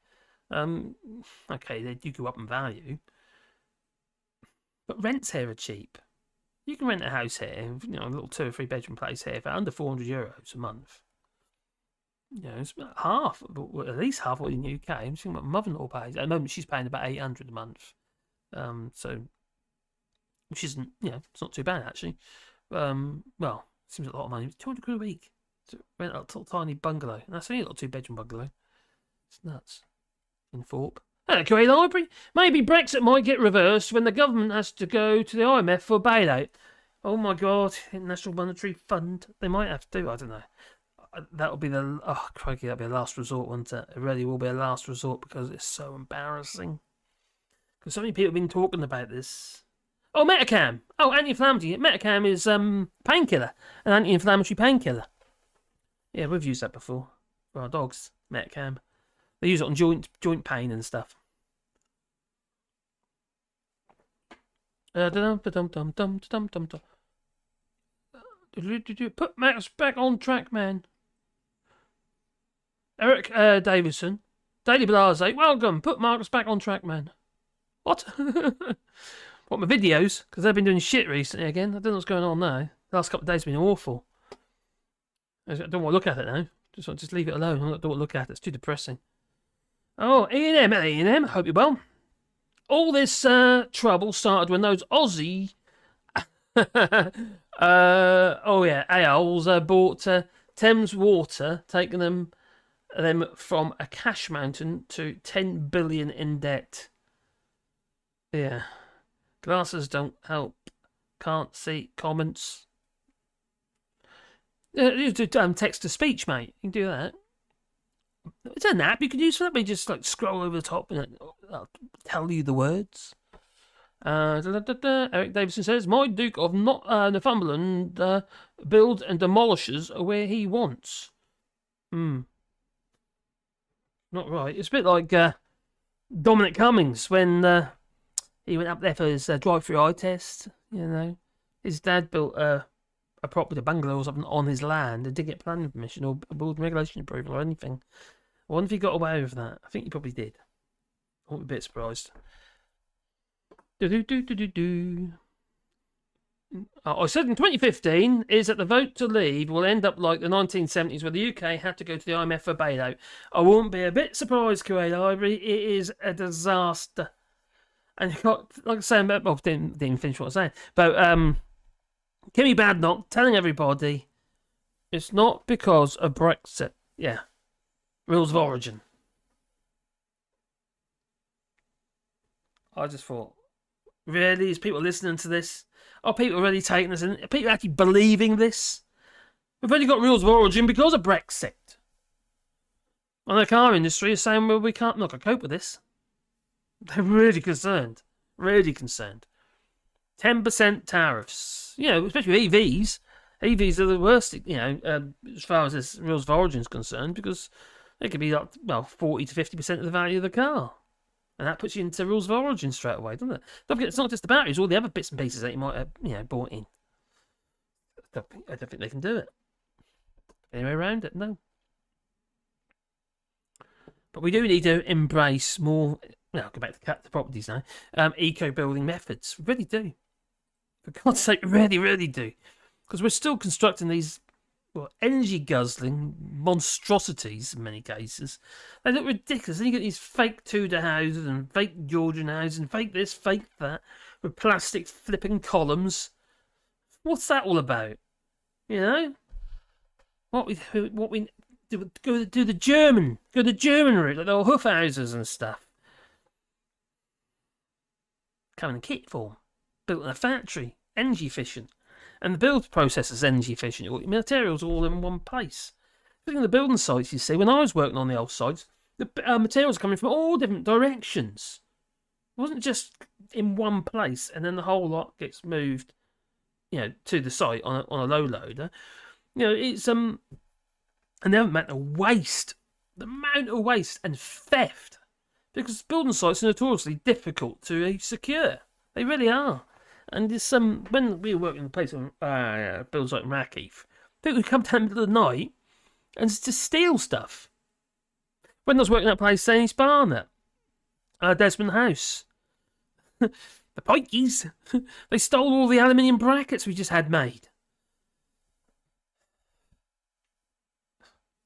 Okay, they do go up in value. But rents here are cheap. You can rent a house here, a little 2 or 3 bedroom place here for under €400 a month. It's about half, at least half what in the UK. I'm thinking what my mother-in-law pays. At the moment, she's paying about £800 a month. Which isn't, it's not too bad actually. Well, seems a lot of money. It's £200 a week to rent a little tiny bungalow. And that's only a little 2-bedroom bungalow. It's nuts. In Thorpe. Okay, library. Maybe Brexit might get reversed when the government has to go to the IMF for a bailout. Oh my God, International Monetary Fund. They might have to. I don't know. That'll be crikey, that'll be a last resort, won't it? It really will be a last resort because it's so embarrassing. Because so many people have been talking about this. Oh, Metacam. Oh, anti-inflammatory. Metacam is painkiller, an anti-inflammatory painkiller. Yeah, we've used that before for our dogs. Metacam. They use it on joint pain and stuff. Put Max back on track, man. Eric Davison. Daily Blase. Welcome. Put Marcus back on track, man. What? What, my videos? Because they've been doing shit recently again. I don't know what's going on now. The last couple of days have been awful. I don't want to look at it now. Just leave it alone. I don't want to look at it. It's too depressing. Oh, E&M. Hope you're well. All this trouble started when those Aussie a-holes bought Thames Water, taking them from a cash mountain to 10 billion in debt. Yeah. Glasses don't help. Can't see comments. You do text to speech, mate. You can do that. It's an app you can use for that, but you just scroll over the top and it'll tell you the words. Eric Davison says, my Duke of Northumberland builds and demolishes where he wants. Not right. It's a bit like Dominic Cummings when he went up there for his drive-through eye test. His dad built a property, a bungalow or something on his land and didn't get planning permission or building regulation approval or anything. I wonder if he got away with that. I think he probably did. I wouldn't be a bit surprised. I said in 2015 is that the vote to leave will end up like the 1970s where the UK had to go to the IMF for bailout. I wouldn't be a bit surprised, Kuwait Library. It is a disaster. And like I was saying, didn't finish what I was saying. But Kimmy Badnock telling everybody it's not because of Brexit. Yeah. Rules of origin. I just thought, really? Is people listening to this? Are people really taking this in? Are people actually believing this? We've only got rules of origin because of Brexit. And the car industry is saying, well, we can't not cope with this. They're really concerned. Really concerned. 10% tariffs. Especially with EVs. EVs are the worst, as far as this rules of origin is concerned, because it could be 40 to 50% of the value of the car. And that puts you into rules of origin straight away, doesn't it? Don't forget, it's not just the batteries, all the other bits and pieces that you might have, bought in. I don't think they can do it. Any way around it? No. But we do need to embrace more, I'll go back to the properties now, eco-building methods. We really do. For God's sake, we really, really do. Because we're still constructing these energy-guzzling monstrosities in many cases. They look ridiculous. Then you get these fake Tudor houses and fake Georgian houses and fake this, fake that, with plastic flipping columns. What's that all about? What we do? Go the German route, like the old Houfhouses and stuff. Coming in kit form, built in a factory, energy efficient. And the build process is energy efficient. Your materials are all in one place. Looking at the building sites, you see, when I was working on the old sites, the materials are coming from all different directions. It wasn't just in one place and then the whole lot gets moved to the site on a low loader. It's and the amount of waste, and theft, because building sites are notoriously difficult to secure. They really are. And it's when we were working in a place on building site in Rackheath, people would come down in the middle of the night and just steal stuff. When I was working at a place in East Barnet, Desmond House, the pikeys, they stole all the aluminium brackets we just had made.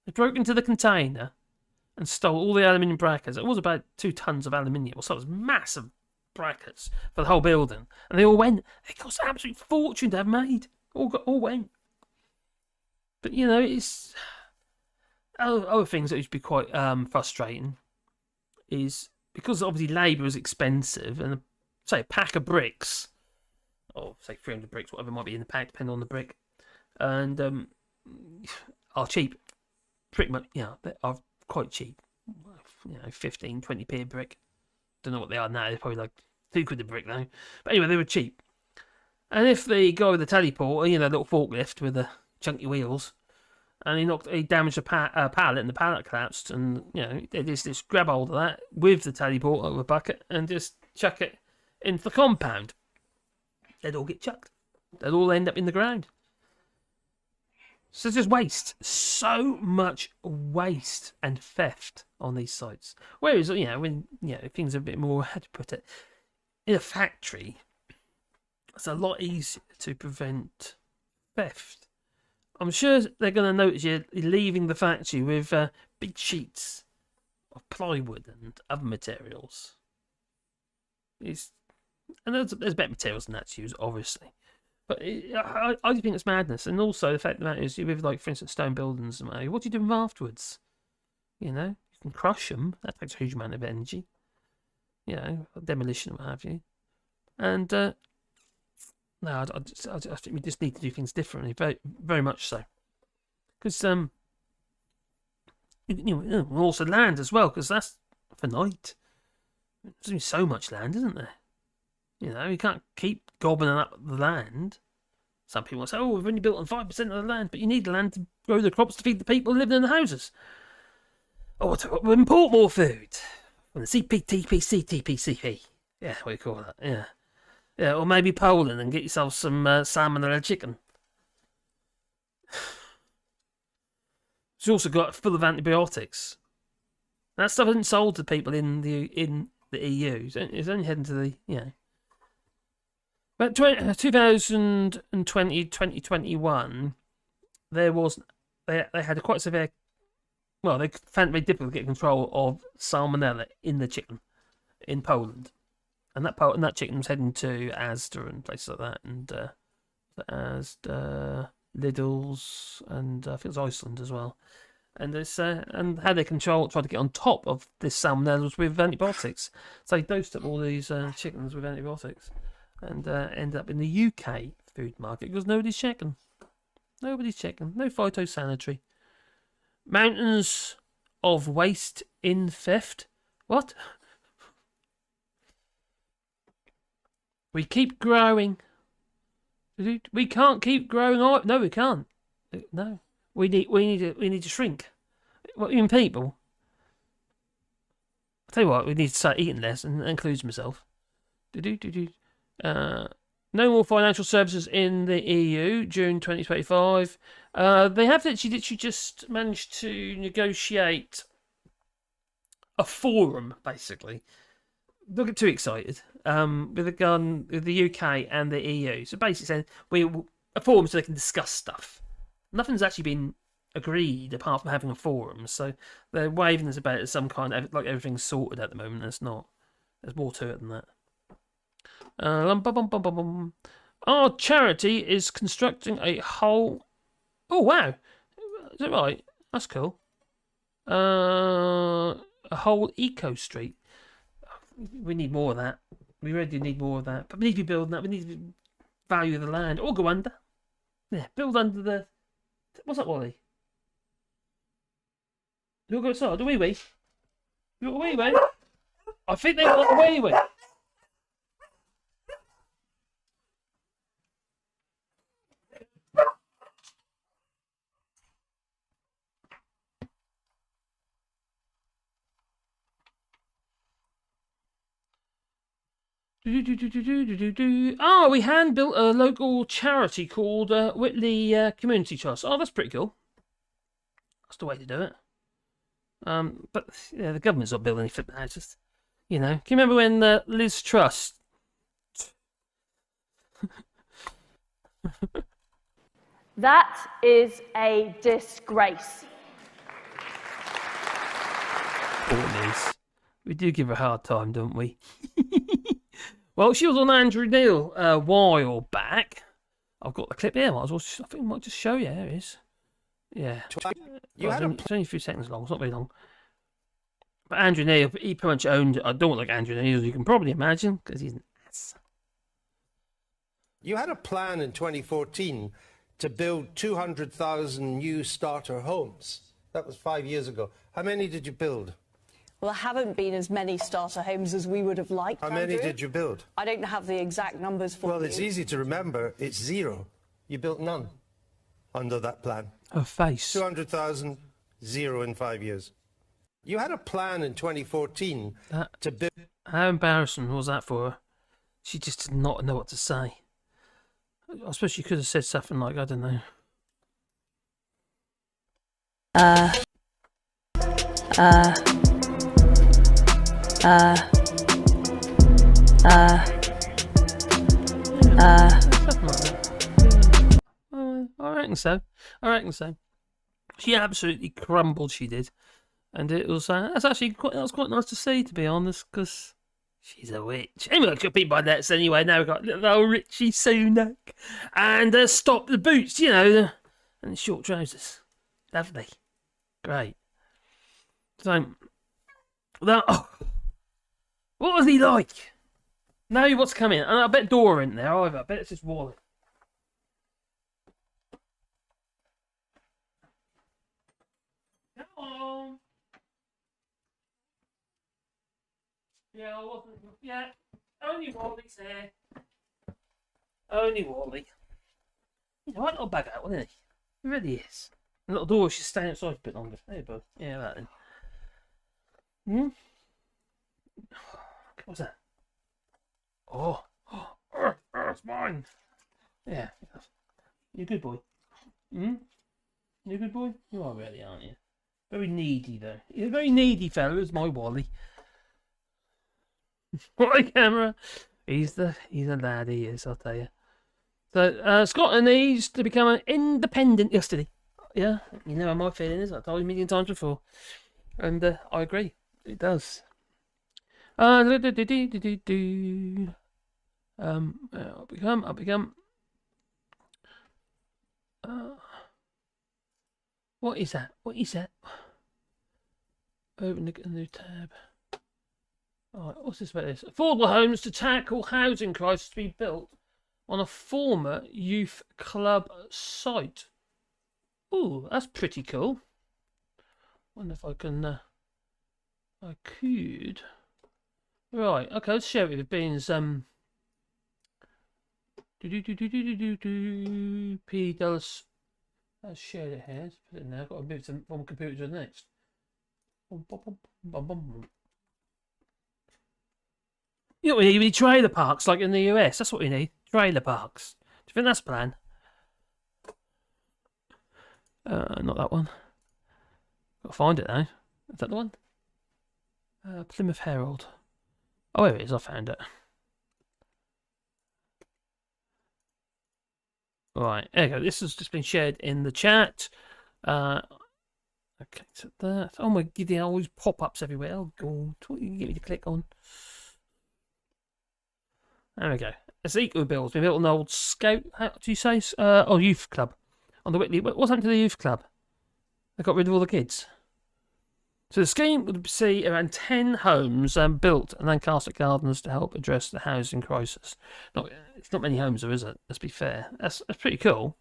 They broke into the container and stole all the aluminium brackets. It was about 2 tons of aluminium, so it was massive brackets for the whole building. And they all went. It cost an absolute fortune to have made. All went. But it's other things that used to be quite frustrating is because obviously labour is expensive, and say a pack of bricks, or say 300 bricks, whatever might be in the pack, depending on the brick, and are cheap. Pretty much, they are quite cheap. 15, 20p a brick. Don't know what they are now. They're probably like £2 a brick now. But anyway, they were cheap. And if the guy with the teleporter, little forklift with the chunky wheels, and he damaged a pallet and the pallet collapsed, and they just grab hold of that with the teleporter with a bucket and just chuck it into the compound. They'd all get chucked. They'd all end up in the ground. So just waste. So much waste and theft on these sites. Whereas, when things are a bit more, how to put it, in a factory, it's a lot easier to prevent theft. I'm sure they're going to notice you're leaving the factory with big sheets of plywood and other materials. And there's better materials than that to use, obviously. But I think it's madness. And also the fact of the matter is, with, like, for instance, stone buildings, what do you do with them afterwards? You can crush them. That takes a huge amount of energy. Demolition and what have you. And no, I think we just need to do things differently, very, very much so. Because also land as well, because that's finite. There's only so much land, isn't there? You can't keep gobbling up the land. Some people will say, we've only built on 5% of the land, but you need the land to grow the crops to feed the people living in the houses. We'll import more food. From the CPTPCTPCP. Yeah, what do you call that? Yeah. Yeah, or maybe Poland and get yourself some salmonella chicken. It's also got full of antibiotics. That stuff isn't sold to people in the EU. It's only heading to the But 2020, 2021, they had a quite severe. Well, they found it very difficult to get control of salmonella in the chicken in Poland, and that chicken was heading to Asda and places like that, and Asda, Lidl's, and I think it was Iceland as well. And and how they tried to get on top of this salmonella was with antibiotics. So they dosed up all these chickens with antibiotics, and ended up in the UK food market because nobody's checking. Nobody's checking. No phytosanitary. Mountains of waste in theft. What? We keep growing. We can't keep growing. No, we can't. No, we need to shrink. What, even people? I'll tell you what, we need to start eating less, and that includes myself. No more financial services in the EU, June 2025. They have literally just managed to negotiate a forum, basically. Don't get too excited. With the UK and the EU. So basically saying a forum so they can discuss stuff. Nothing's actually been agreed apart from having a forum. So they're waving this about it as some kind of, like, everything's sorted at the moment. It's not. There's more to it than that. Our charity is constructing a whole. Oh wow, is that right? That's cool. A whole eco street. We need more of that. We really do need more of that. But we need to be building that. We need to value the land or go under. Yeah, build under the. What's that, Wally? You'll go outside. The wee wee. You got a wee wee. I think they got the wee wee. Oh, we hand built a local charity called Whitley Community Trust. Oh, that's pretty cool. That's the way to do it. But yeah, the government's not building any flipping houses. You know, can you remember when Liz Truss?
That is a disgrace.
Poor Liz. We do give her a hard time, don't we? Well, she was on Andrew Neil a while back. I've got the clip here. I think I might just show you. There it is. Yeah. It's only a few seconds long. It's not very long. But Andrew Neil, he pretty much owned it. I don't like Andrew Neil, as you can probably imagine, because he's an ass.
You had a plan in 2014 to build 200,000 new starter homes. That was 5 years ago. How many did you build?
Well, there haven't been as many starter homes as we would have liked.
How many did you build?
I don't have the exact numbers for you.
Well, it's easy to remember. It's zero. You built none under that plan.
Her face.
200,000, zero in 5 years. You had a plan in 2014 to build...
How embarrassing was that for her? She just did not know what to say. I suppose she could have said something like, I don't know. I reckon so. She absolutely crumbled, she did. And it was, that was quite nice to see, to be honest, because she's a witch. Anyway, got people by that anyway. Now we've got little Rishi Sunak. And stop the boots, you know, and the short trousers. Lovely. Great. So, what was he like? Now what's coming? And I bet Dora in there either. I bet it's just Wally. Come on. Yeah, I wasn't. Yeah, only Wally's here. Only Wally. He's a right little bug out, isn't he? He really is. The little door should stay outside a bit longer. There you go. Yeah, that then. What's that? Oh, it's mine. Yeah. You're a good boy. You're a good boy? You are really, aren't you? Very needy, though. You're a very needy fellow, is my Wally. What a camera. He's a lad, he is, I'll tell you. So, Scotland needs to become an independent yesterday. Yeah, you know how my feeling is. I've told you a million times before. And I agree. It does. I'll become. What is that? Open a new tab. Alright, what's this about this? Affordable homes to tackle housing crisis to be built on a former youth club site. Ooh, that's pretty cool. Wonder if I can. I could. Right, okay, let's share it with Beans. P Dallas. Let's share it here. Let's put it in there. I've got to move from one computer to the next. You know what we need? We need trailer parks like in the US. That's what we need. Trailer parks. Do you think that's the plan? Not that one. Got to find it though. Is that the one? Plymouth Herald. Oh, here it is. I found it. Right, there you go. This has just been shared in the chat. Okay, so that. Oh my god, there are always pop-ups everywhere. Oh god, what you get me to click on? There we go. It's eco bills. Been built on the old scout. How do you say? Youth club. On the Whitley. What's happened to the youth club? They got rid of all the kids. So the scheme would see around 10 homes built in Lancaster Gardens to help address the housing crisis. It's not many homes, though, is it? Let's be fair. That's pretty cool,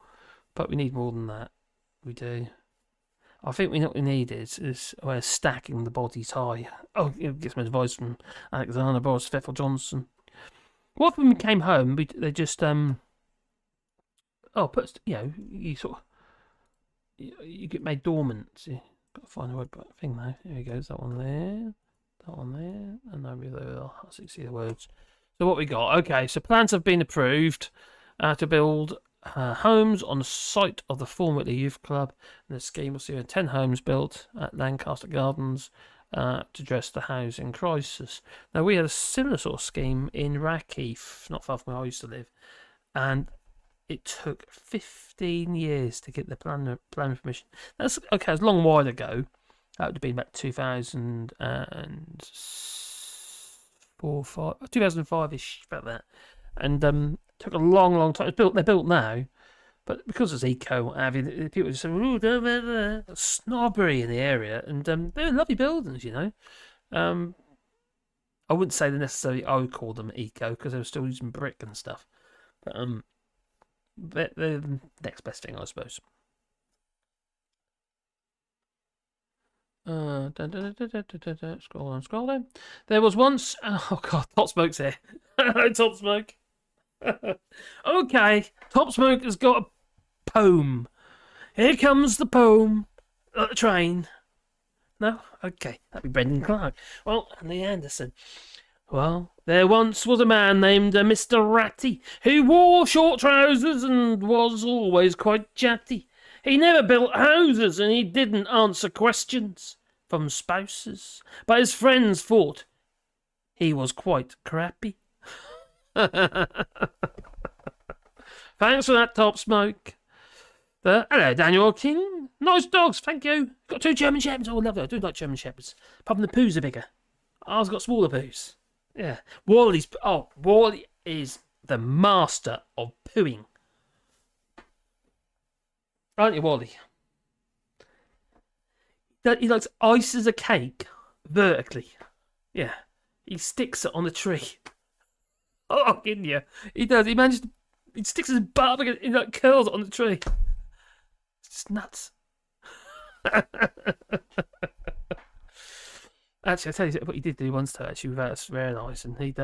but we need more than that. We do. I think what we need is a way of stacking the bodies high. Oh, get some advice from Alexander Boris Fethel Johnson. What if when we came home, they just you get made dormant. See? Got to find the right thing now. Here we go. That one there, and over there. I see the words. So what we got? Okay, so plans have been approved to build homes on the site of the former Youth Club. And the scheme will see 10 homes built at Lancaster Gardens to address the housing crisis. Now, we had a similar sort of scheme in Rackheath, not far from where I used to live, and it took 15 years to get the plan permission. That's okay. It's a long while ago. That would have been about 2005-ish, about that. And took a long time. They're built now, but because it's eco, people just say, "Ooh, snobbery" in the area, and they're lovely buildings, you know. I wouldn't say I would call them eco because they were still using brick and stuff, but they're the next best thing, I suppose. Scroll down. There was once. Oh God, Top Smoke's here. Hello, Top Smoke. Okay, Top Smoke has got a poem. Here comes the poem. Like the train. No? Okay, that'd be Brendan Clark. Well, Andy Anderson. Well, there once was a man named Mr Ratty who wore short trousers and was always quite chatty. He never built houses and he didn't answer questions from spouses, but his friends thought he was quite crappy. Thanks for that, Top Smoke. Hello, Daniel King. Nice dogs, thank you. Got 2 German Shepherds. Oh, lovely. I do like German Shepherds. Apart from the poos are bigger. Ours got smaller poos. Yeah. Wally is the master of pooing. Aren't you, Wally? He likes ice as a cake vertically. Yeah. He sticks it on the tree. Oh, I'm kidding you. He does. He sticks his butt up and he like curls it on the tree. It's just nuts. Actually, I'll tell you what he did do once to actually without us realising. It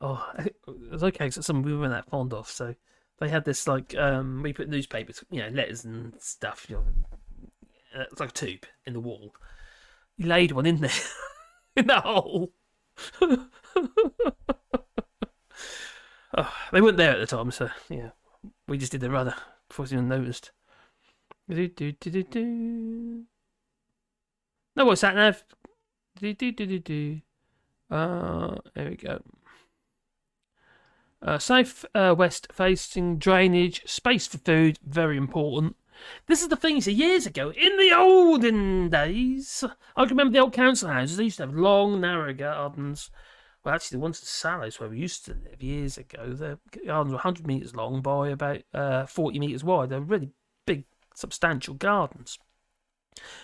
was okay because it's something we weren't that fond of. So they had this like we put newspapers, letters and stuff. It's like a tube in the wall. He laid one in there in that hole. They weren't there at the time, so yeah, we just did the rudder before anyone noticed. No more sat nav. There we go. Safe west facing drainage, space for food, very important. This is the thing, years ago, in the olden days, I can remember the old council houses, they used to have long, narrow gardens. Well, actually, the ones at Sallows where we used to live years ago, the gardens were 100 metres long by about 40 metres wide. They were really big, substantial gardens.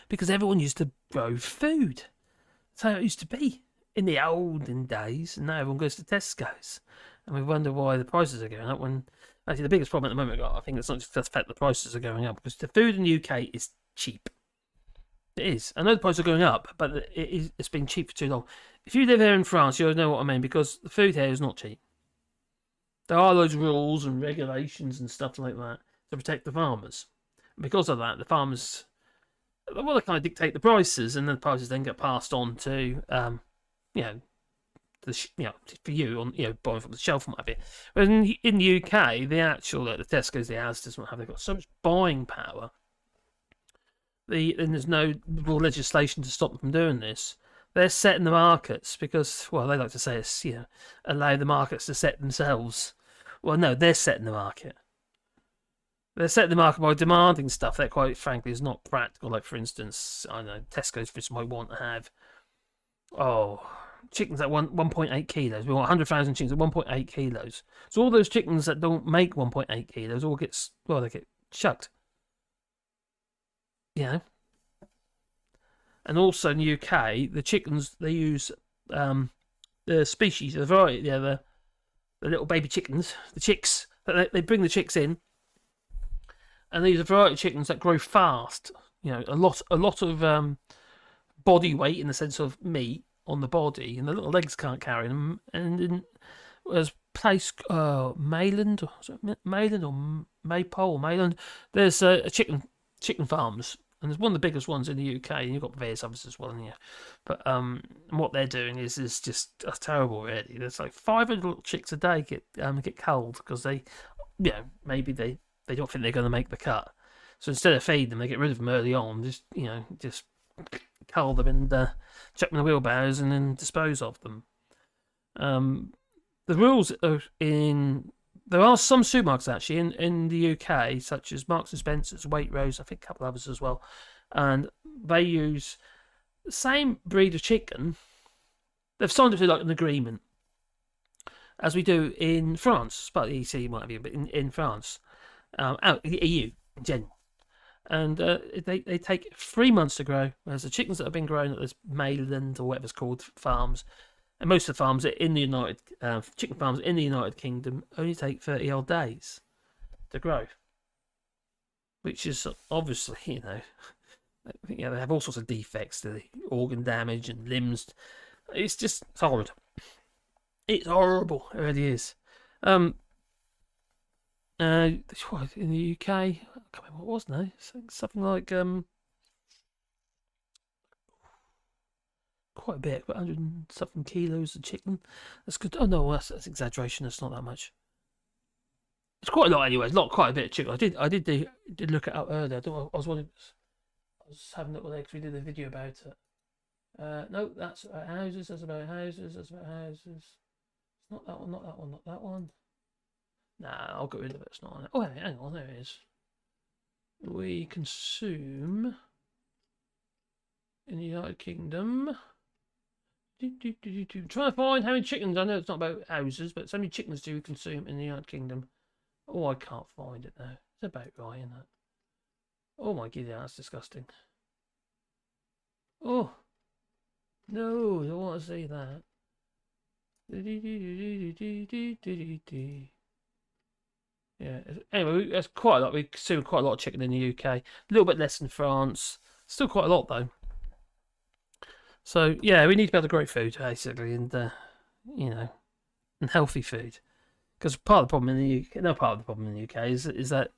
Because everyone used to grow food. That's how it used to be in the olden days. And now everyone goes to Tesco's. And we wonder why the prices are going up when... Actually, the biggest problem at the moment, I think it's not just the fact the prices are going up, because the food in the UK is cheap. It is. I know the prices are going up, but it's been cheap for too long. If you live here in France, you'll know what I mean, because the food here is not cheap. There are loads of rules and regulations and stuff like that to protect the farmers. And because of that, the farmers, they kind of dictate the prices, and the prices then get passed on to, for you on buying from the shelf and what have you. But in the UK, the actual the Tesco's, the Asda's, what have they got so much buying power. And there's no real legislation to stop them from doing this. They're setting the markets because, well, they like to say it's allow the markets to set themselves. Well, no, they're setting the market. They're setting the market by demanding stuff that, quite frankly, is not practical. Like, for instance, I don't know, Tesco's, for instance, might want to have chickens at 1.8 kilos. We want 100,000 chickens at 1.8 kilos. So all those chickens that don't make 1.8 kilos all get chucked. And also in the UK, the chickens, they use the species, the variety, the little baby chickens, the chicks. They bring the chicks in, and they use a variety of chickens that grow fast. A lot of body weight in the sense of meat on the body, and the little legs can't carry them. And in there's a place, Mayland or Maypole, Mayland. There's chicken farms and it's one of the biggest ones in the UK, and you've got various others as well in here. But what they're doing is just terrible, really. There's like 500 little chicks a day get culled because they, maybe they don't think they're going to make the cut. So instead of feeding them, they get rid of them early on. Just cull them and chuck them in the wheelbarrows and then dispose of them. The rules are in. There are some supermarkets actually in the UK, such as Marks and Spencer's, Waitrose, I think a couple others as well, and they use the same breed of chicken. They've signed up to like an agreement, as we do in France. But the EC might be, but in France, out the EU in general, and they take 3 months to grow, whereas the chickens that have been grown at this Mayland or whatever it's called farms. And most of the farms in the chicken farms in the United Kingdom only take 30 odd days to grow, which is obviously, they have all sorts of defects, the organ damage and limbs. It's horrid. It's horrible. It really is. In the UK, I can't remember what it was now. Something like quite a bit, 100 and something kilos of chicken. That's good. Oh no, that's exaggeration. That's not that much. It's quite a lot, anyway. It's not quite a bit of chicken. I did look it up earlier. I was having a look there because we did a video about it. No, that's about houses. That's about houses. That's about houses. It's not that one. Not that one. Not that one. Nah, I'll get rid of it. It's not on it. Oh, hang on. There it is. We consume in the United Kingdom. Trying to find how many chickens. I know it's not about houses, but so many chickens do we consume in the United Kingdom. Oh, I can't find it now. It's about right, isn't it? Oh my god, that's disgusting. Oh no, I don't want to see that. Yeah. Anyway, that's quite a lot. We consume quite a lot of chicken in the UK. A little bit less in France. Still quite a lot though. So yeah, we need to be able to grow food basically, and and healthy food. Because part of the problem in the UK, is that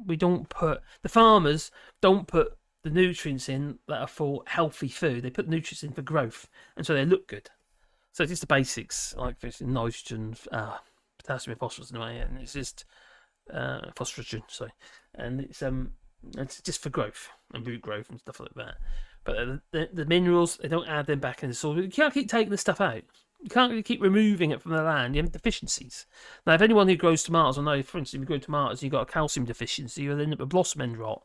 we don't put the farmers don't put the nutrients in that are for healthy food. They put nutrients in for growth, and so they look good. So it's just the basics like nitrogen, potassium, and phosphorus, and it's just phosphogen. Sorry, and it's just for growth and root growth and stuff like that. But the minerals, they don't add them back in the soil. You can't keep taking this stuff out. You can't really keep removing it from the land. You have deficiencies. Now, if anyone who grows tomatoes, I know, for instance, if you grow tomatoes and you've got a calcium deficiency, you'll end up with blossom end rot.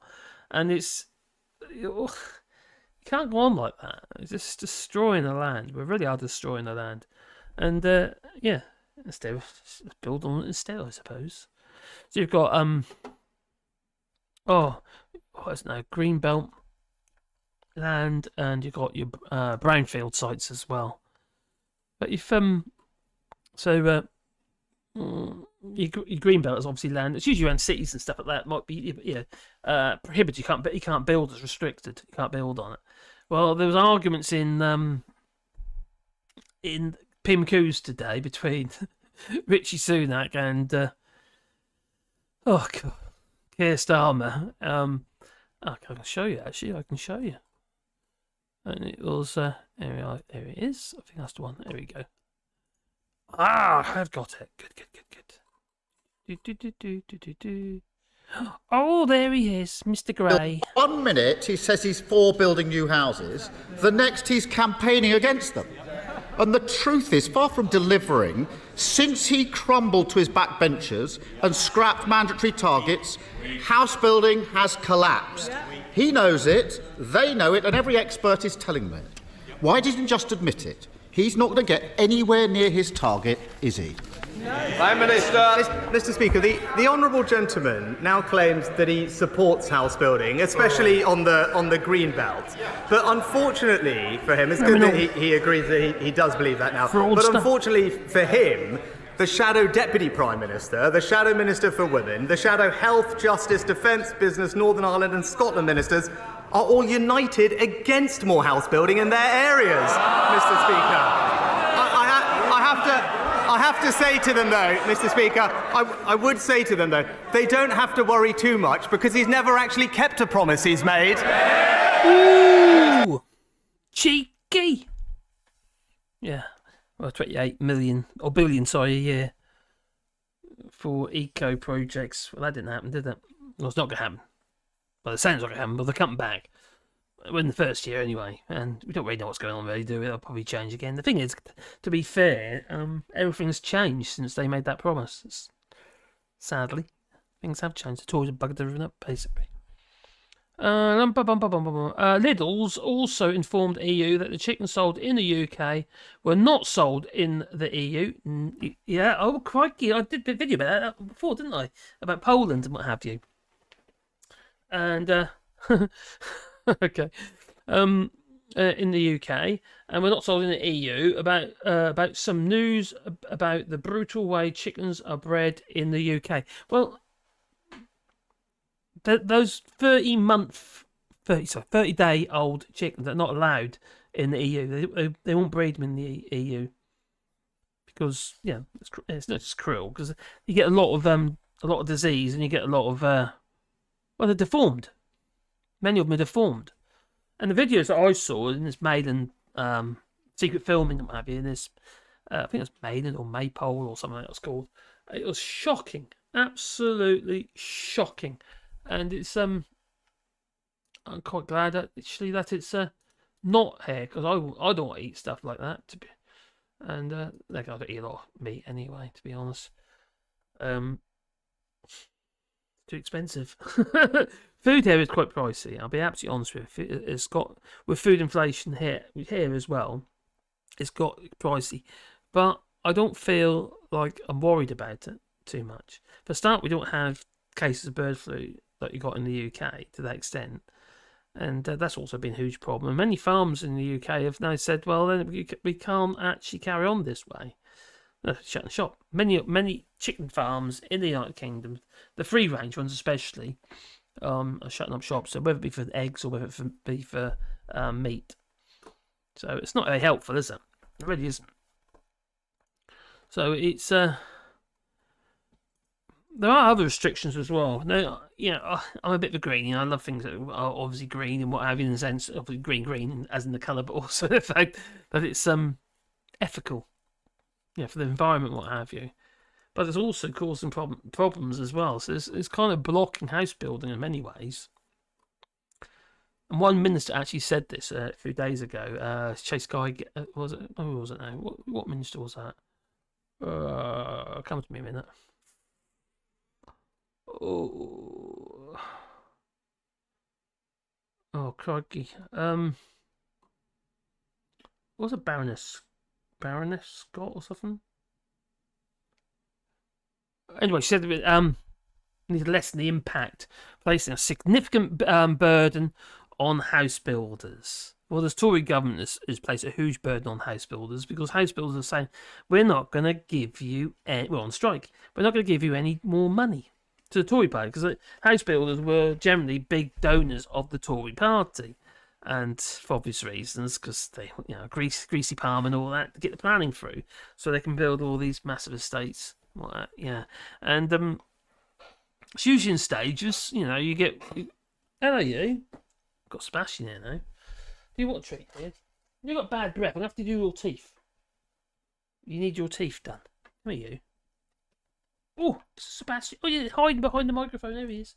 And you can't go on like that. It's just destroying the land. We really are destroying the land. And, instead, let's build on it instead, I suppose. So you've got, green belt land, and you've got your brownfield sites as well. But if your green belt is obviously land. It's usually around cities and stuff like that. It might be prohibited. You can't build. It's restricted. You can't build on it. Well, there was arguments in PIMCOs today between Rishi Sunak and Keir Starmer. I can show you actually. I can show you. And it was, there it is. I think that's the one. There we go. Ah, I've got it. Good. Oh, there he is, Mr. Grey.
1 minute he says he's for building new houses, the next he's campaigning against them. And the truth is, far from delivering, since he crumbled to his backbenchers and scrapped mandatory targets, house building has collapsed. He knows it, they know it, and every expert is telling them it. Why didn't he just admit it? He's not going to get anywhere near his target, is he?
Prime Minister. Mr. Speaker, the honourable gentleman now claims that he supports house building, especially on the green belt. But unfortunately for him, it's good that he agrees that he does believe that now. But unfortunately for him, the shadow Deputy Prime Minister, the shadow Minister for Women, the shadow Health, Justice, Defence, Business, Northern Ireland and Scotland ministers are all united against more house building in their areas, Mr. Speaker. I have to say to them, though, Mr Speaker, I would say to them, though, they don't have to worry too much because he's never actually kept a promise he's made.
Ooh, cheeky. Yeah, well, 28 million, or billion, sorry, a year for eco projects. Well, that didn't happen, did it? Well, it's not going to happen. Well, it sounds like it happened, but they're coming back. Well, in the first year, anyway. And we don't really know what's going on, really, do we? They'll probably change again. The thing is, to be fair, everything's changed since they made that promise. Sadly, things have changed. The Tories have bugged everything up, basically. Lidl's also informed EU that the chickens sold in the UK were not sold in the EU. Yeah, oh crikey, I did a video about that before, didn't I? About Poland and what have you. And okay, in the UK, and we're not sold in the EU. About some news about the brutal way chickens are bred in the UK. Well, those 30-day-old chickens are not allowed in the EU. They won't breed them in the EU because it's not just cruel, because you get a lot of disease, and you get a lot of they're deformed. Many of them are deformed. And the videos that I saw in this Maiden secret filming and what have you, in this I think it was Maiden or Maypole or something like that it's called. It was shocking, absolutely shocking. And it's I'm quite glad that it's not here, because I don't want to eat stuff like that. And I don't eat a lot of meat anyway, to be honest. Too expensive. Food here is quite pricey. I'll be absolutely honest with you. It's got, with food inflation here as well, it's got pricey. But I don't feel like I'm worried about it too much. For a start, we don't have cases of bird flu that you got in the UK to that extent. And that's also been a huge problem. And many farms in the UK have now said, well, then we can't actually carry on this way. Shutting shop. Many chicken farms in the United Kingdom, the free range ones especially, are shutting up shops. So whether it be for eggs or whether it be for meat. So it's not very helpful, is it? It really isn't. So it's there are other restrictions as well. Now, I'm a bit of a greenie. I love things that are obviously green and what have you, in the sense of green as in the colour, but also the fact that it's ethical. Yeah, for the environment, what have you. But it's also causing problems as well. So it's kind of blocking house building in many ways. And one minister actually said this a few days ago. Chase Guy, was it? Oh, was it now? What minister was that? Come to me a minute. Oh, crikey. What was it, Baroness Scott or something? Anyway, she said we need to lessen the impact, placing a significant burden on house builders. Well, the Tory government has placed a huge burden on house builders, because house builders are saying, we're not going to give you we're on strike. We're not going to give you any more money to the Tory party, because house builders were generally big donors of the Tory party, and for obvious reasons, because they, greasy palm and all that to get the planning through, so they can build all these massive estates. And it's usually in stages. You get. Hello, you. Got Sebastian here now. Do you want a treat, dude? You got bad breath. I'm gonna have to do your teeth. You need your teeth done. Come here, you. Oh, Sebastian. Oh, yeah, hiding behind the microphone. There he is.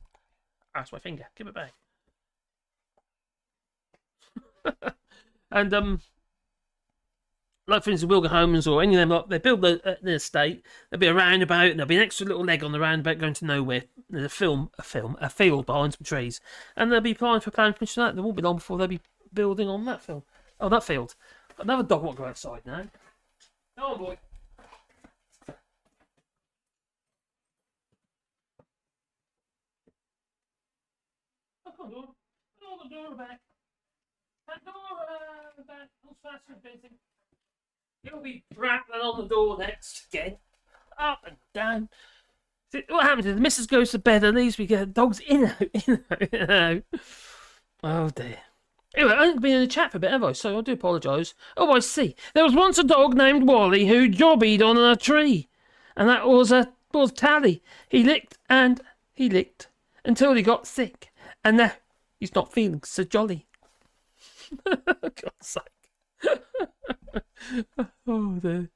That's my finger. Give it back. And like for instance, Wilga Homes or any of them, they build the estate. There'll be a roundabout, and there'll be an extra little leg on the roundabout going to nowhere. There's a field behind some trees, and they'll be applying for planning permission for that. There won't be long before they'll be building on that field. Oh, that field. Another dog won't go outside now. Come on, boy. Oh, come on, door. Oh, the door back. That door back. What's faster than busy? You'll be rattling on the door next again. Up and down. See, what happens is the missus goes to bed, at least we get the dogs in and out. Oh dear. Anyway, I haven't been in the chat for a bit, have I? So I do apologise. Oh, I see. There was once a dog named Wally who jobbied on a tree. And that was Tally. He licked and he licked until he got sick. And now he's not feeling so jolly. God's sake. Oh, dear.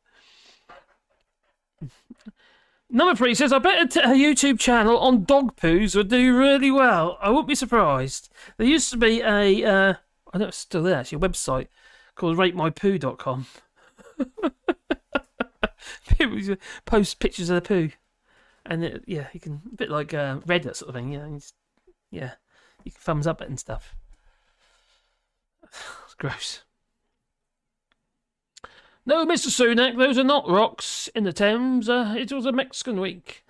Number 3 says, I bet a YouTube channel on dog poos would do really well. I wouldn't be surprised. There used to be I don't know if it's still there actually, a website called ratemypoo.com. People post pictures of the poo. And you can, a bit like Reddit sort of thing, you can thumbs up it and stuff. It's gross. No, Mr Sunak, those are not rocks in the Thames. It was a Mexican week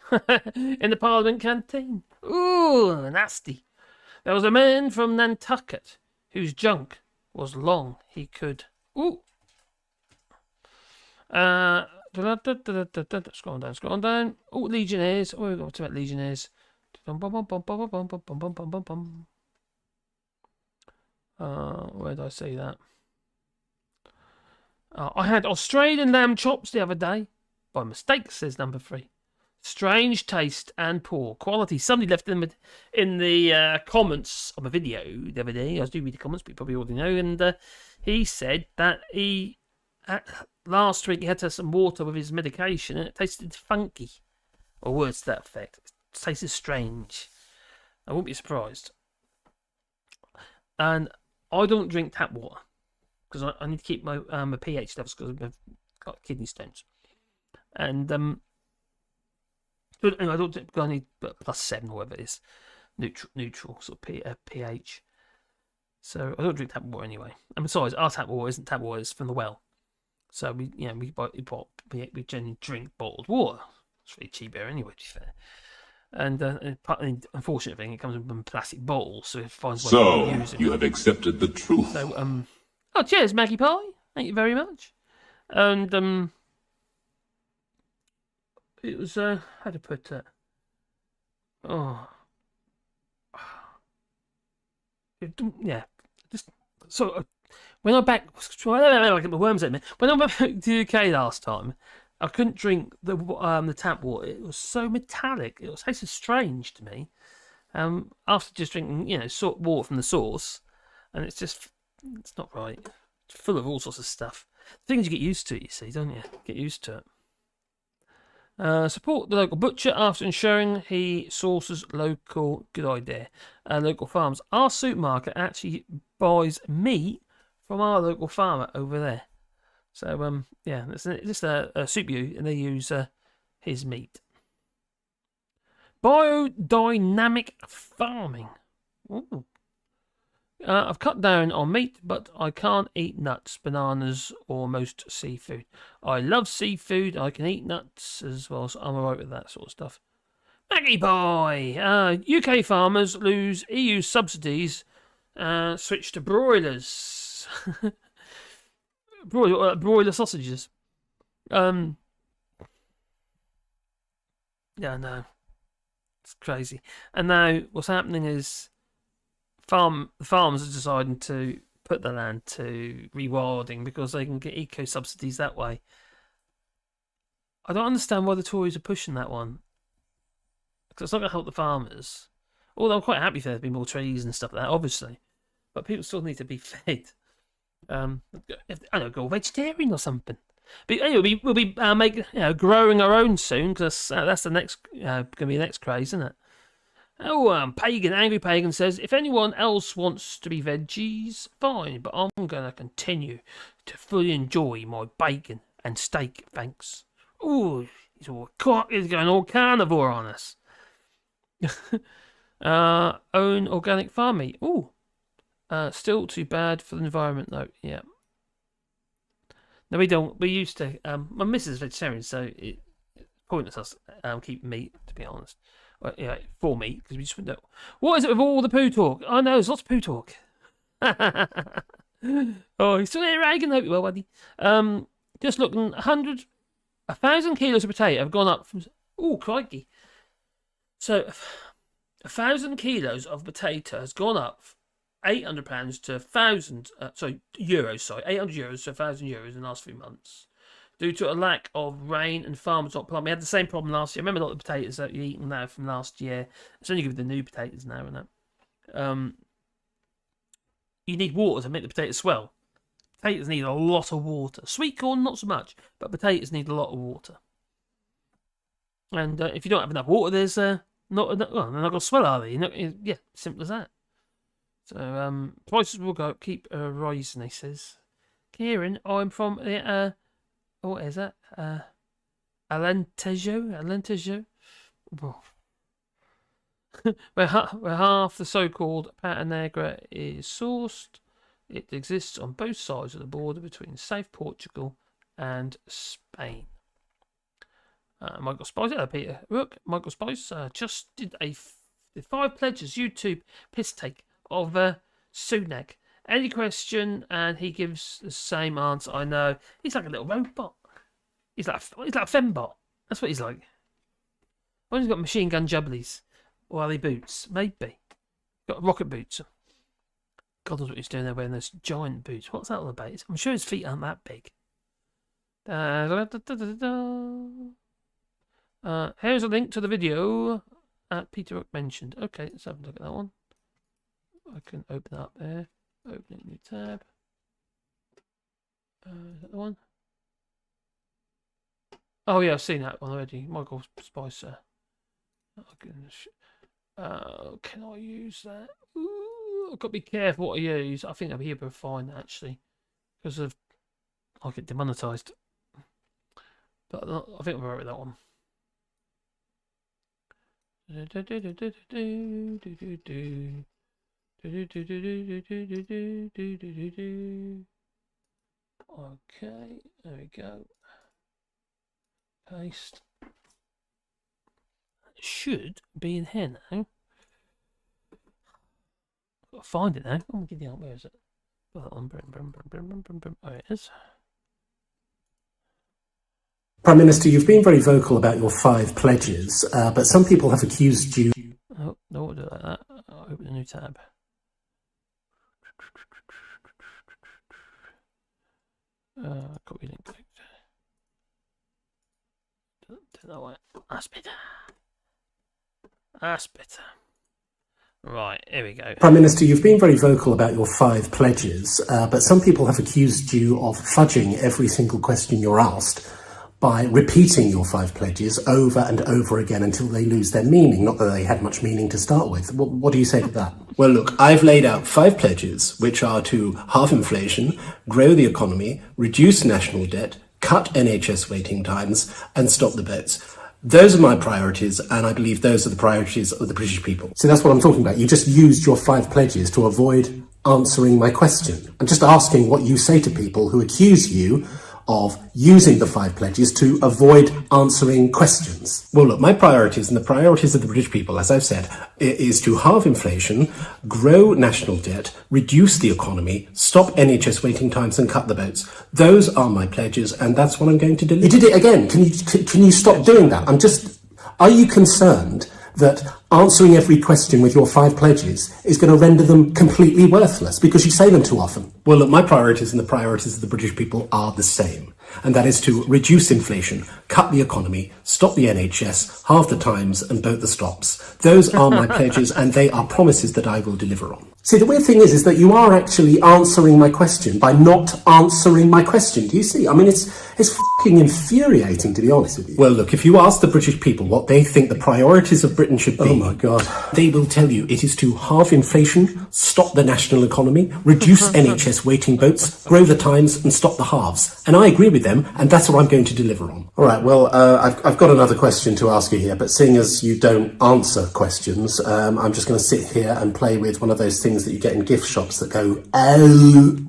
in the Parliament canteen. Ooh, nasty. There was a man from Nantucket whose junk was long. He could. Ooh. Scroll down. Oh, Legionnaires. Oh, we've got to talk about Legionnaires. Where did I see that? I had Australian lamb chops the other day. By mistake, says number 3. Strange taste and poor quality. Somebody left them in the comments of a video the other day. I do read the comments, but you probably already know. And he said that last week he had to have some water with his medication and it tasted funky. Or words to that effect. It tasted strange. I wouldn't be surprised. And I don't drink tap water. Because I need to keep my pH levels because I've got kidney stones. And I don't think I need +7 or whatever it is. Neutral sort of pH. So I don't drink tap water anyway. And besides, our tap water isn't tap water, it's from the well. So we generally drink bottled water. It's really cheap here anyway, to be fair. And the unfortunate thing, it comes in a plastic bottle, so it finds ways to use it.
You have accepted the truth.
So oh, cheers, Maggie Pie. Thank you very much. And it was how to put it. Yeah. Just so when I back, I get my worms at me. When I went back to the UK last time, I couldn't drink the tap water. It was so metallic. It tasted strange to me. After just drinking, water from the source, and it's not right. It's full of all sorts of stuff. Things you get used to, you see, don't you? Get used to it. Support the local butcher after ensuring he sources local. Good idea. Local farms. Our supermarket actually buys meat from our local farmer over there. So it's just a soup and they use his meat. Biodynamic farming. Ooh. I've cut down on meat, but I can't eat nuts, bananas, or most seafood. I love seafood. I can eat nuts as well, so I'm alright with that sort of stuff. Maggie Boy! UK farmers lose EU subsidies, switch to broilers. Broiler sausages. Yeah, no. It's crazy. And now what's happening is the farmers are deciding to put the land to rewilding because they can get eco subsidies that way. I don't understand why the Tories are pushing that one. Because it's not going to help the farmers. Although I'm quite happy for there to be more trees and stuff like that, obviously. But people still need to be fed. I don't go vegetarian or something. But anyway, we'll be growing our own soon because that's the next going to be the next craze, isn't it? Oh, angry pagan says, if anyone else wants to be veggies, fine, but I'm going to continue to fully enjoy my bacon and steak, thanks. Ooh, he's going all carnivore on us. Own organic farm meat. Ooh, still too bad for the environment though. Yeah. No, we don't. We used to. My missus is vegetarian, so it's pointless us keep meat, to be honest. For meat, because we just wouldn't know. What is it with all the poo talk? I know, there's lots of poo talk. Oh, he's still there, Reagan. Hope you well, buddy. Just looking, 1,000 kilos of potato have gone up from. Oh, crikey. So, 1,000 kilos of potato has gone up £800 to €1,000. €800 to €1,000 in the last few months, due to a lack of rain and farmers not planting. We had the same problem last year. Remember a lot of the potatoes that you're eating now from last year? It's only good with the new potatoes now, and that. You need water to make the potatoes swell. Potatoes need a lot of water. Sweet corn, not so much, but potatoes need a lot of water. And if you don't have enough water, there's not enough. Well, they're not going to swell, are they? Yeah, simple as that. So prices will go up, keep rising. He says, Kieran, I'm from what is that? Alentejo. where half the so-called Pata Negra is sourced. It exists on both sides of the border between South Portugal and Spain. Michael Spice, Peter Rook. Michael Spice just did the 5 pledges YouTube piss take of Sunak. Any question, and he gives the same answer. I know he's like a little robot. He's like a fembot. That's what he's like. Well, he's got machine gun jubblies. Or are they boots? Maybe. Got rocket boots. God knows what he's doing there wearing those giant boots. What's that all about? I'm sure his feet aren't that big. Here's a link to the video that Peter Rook mentioned. Okay, let's have a look at that one. I can open that up there. Open a new tab. Is that the one? Oh yeah, I've seen that one already. Michael Spicer. Oh goodness. Can I use that? Ooh, I've got to be careful what I use. I think I'll be able to find that actually, because of I'll get demonetized. But I think I'm alright with that one. Okay, there we go. Paste. It should be in here now. I've got to find it now. Oh, get the out. Where is it? Oh, it is.
Prime Minister, you've been very vocal about your 5 pledges, but some people have accused you.
Oh, no, I'll do it like that. I'll open a new tab. Copy link. Do that way. That's better. That's better. Right, here we go.
Prime Minister, you've been very vocal about your 5 pledges, but some people have accused you of fudging every single question you're asked by repeating your 5 pledges over and over again until they lose their meaning, not that they had much meaning to start with. What do you say to that?
Well, look, I've laid out 5 pledges, which are to halve inflation, grow the economy, reduce national debt, cut NHS waiting times, and stop the boats. Those are my priorities, and I believe those are the priorities of the British people.
See, that's what I'm talking about. You just used your 5 pledges to avoid answering my question. I'm just asking what you say to people who accuse you of using the 5 pledges to avoid answering questions.
Well, look, my priorities and the priorities of the British people, as I've said, is to halve inflation, grow national debt, reduce the economy, stop NHS waiting times and cut the boats. Those are my pledges, and that's what I'm going to deliver.
You did it again. Can you stop doing that? Are you concerned that answering every question with your 5 pledges is going to render them completely worthless because you say them too often?
Well, look, my priorities and the priorities of the British people are the same. And that is to reduce inflation, cut the economy, stop the NHS, halve the times and boat the stops. Those are my pledges, and they are promises that I will deliver on.
See, the weird thing is that you are actually answering my question by not answering my question. Do you see? I mean, it's fucking infuriating, to be honest with you.
Well, look, if you ask the British people what they think the priorities of Britain should be,
oh my God,
they will tell you it is to halve inflation, stop the national economy, reduce NHS waiting boats, grow the times and stop the halves. And I agree with them, and that's what I'm going to deliver on.
All right, well, I've got another question to ask you here, but seeing as you don't answer questions, I'm just going to sit here and play with one of those things that you get in gift shops that go, oh.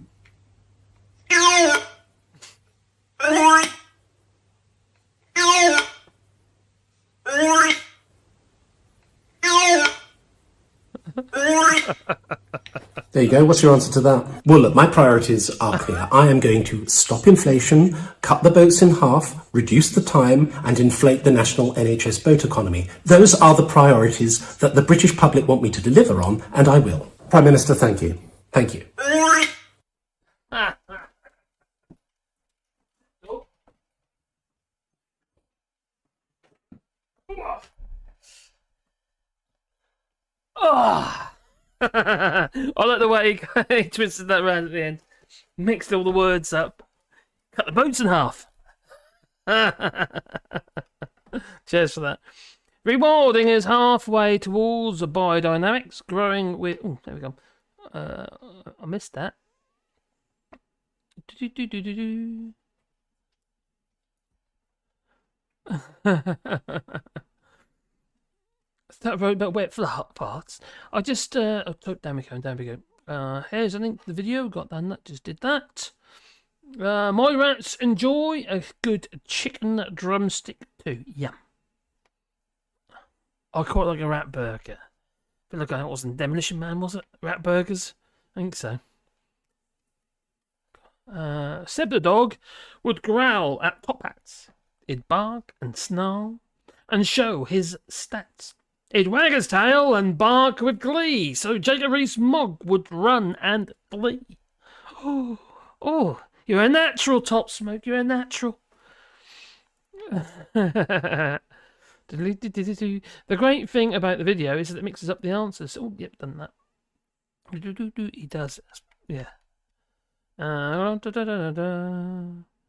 There you go. What's your answer to that?
Well, look, my priorities are clear. I am going to stop inflation, cut the boats in half, reduce the time, and inflate the national NHS boat economy. Those are the priorities that the British public want me to deliver on, and I will.
Prime Minister, thank you. Thank you.
Oh. I like the way he twisted that round at the end. Mixed all the words up. Cut the boats in half. Cheers for that. Rewilding is halfway towards biodynamics, growing with... Oh, there we go. I missed that. That wrote about wet farts. I just down we go. Here's I think the video got done. That just did that. My rats enjoy a good chicken drumstick too. Yum. I quite like a rat burger. I feel like that wasn't Demolition Man, was it? Rat burgers? I think so. Seb the dog would growl at top hats. He'd bark and snarl and show his stats. He'd wag his tail and bark with glee, so Jacob Rees-Mogg would run and flee. Oh, you're a natural, Top Smoke, you're a natural. The great thing about the video is that it mixes up the answers. Oh, yep, done that. He does, yeah.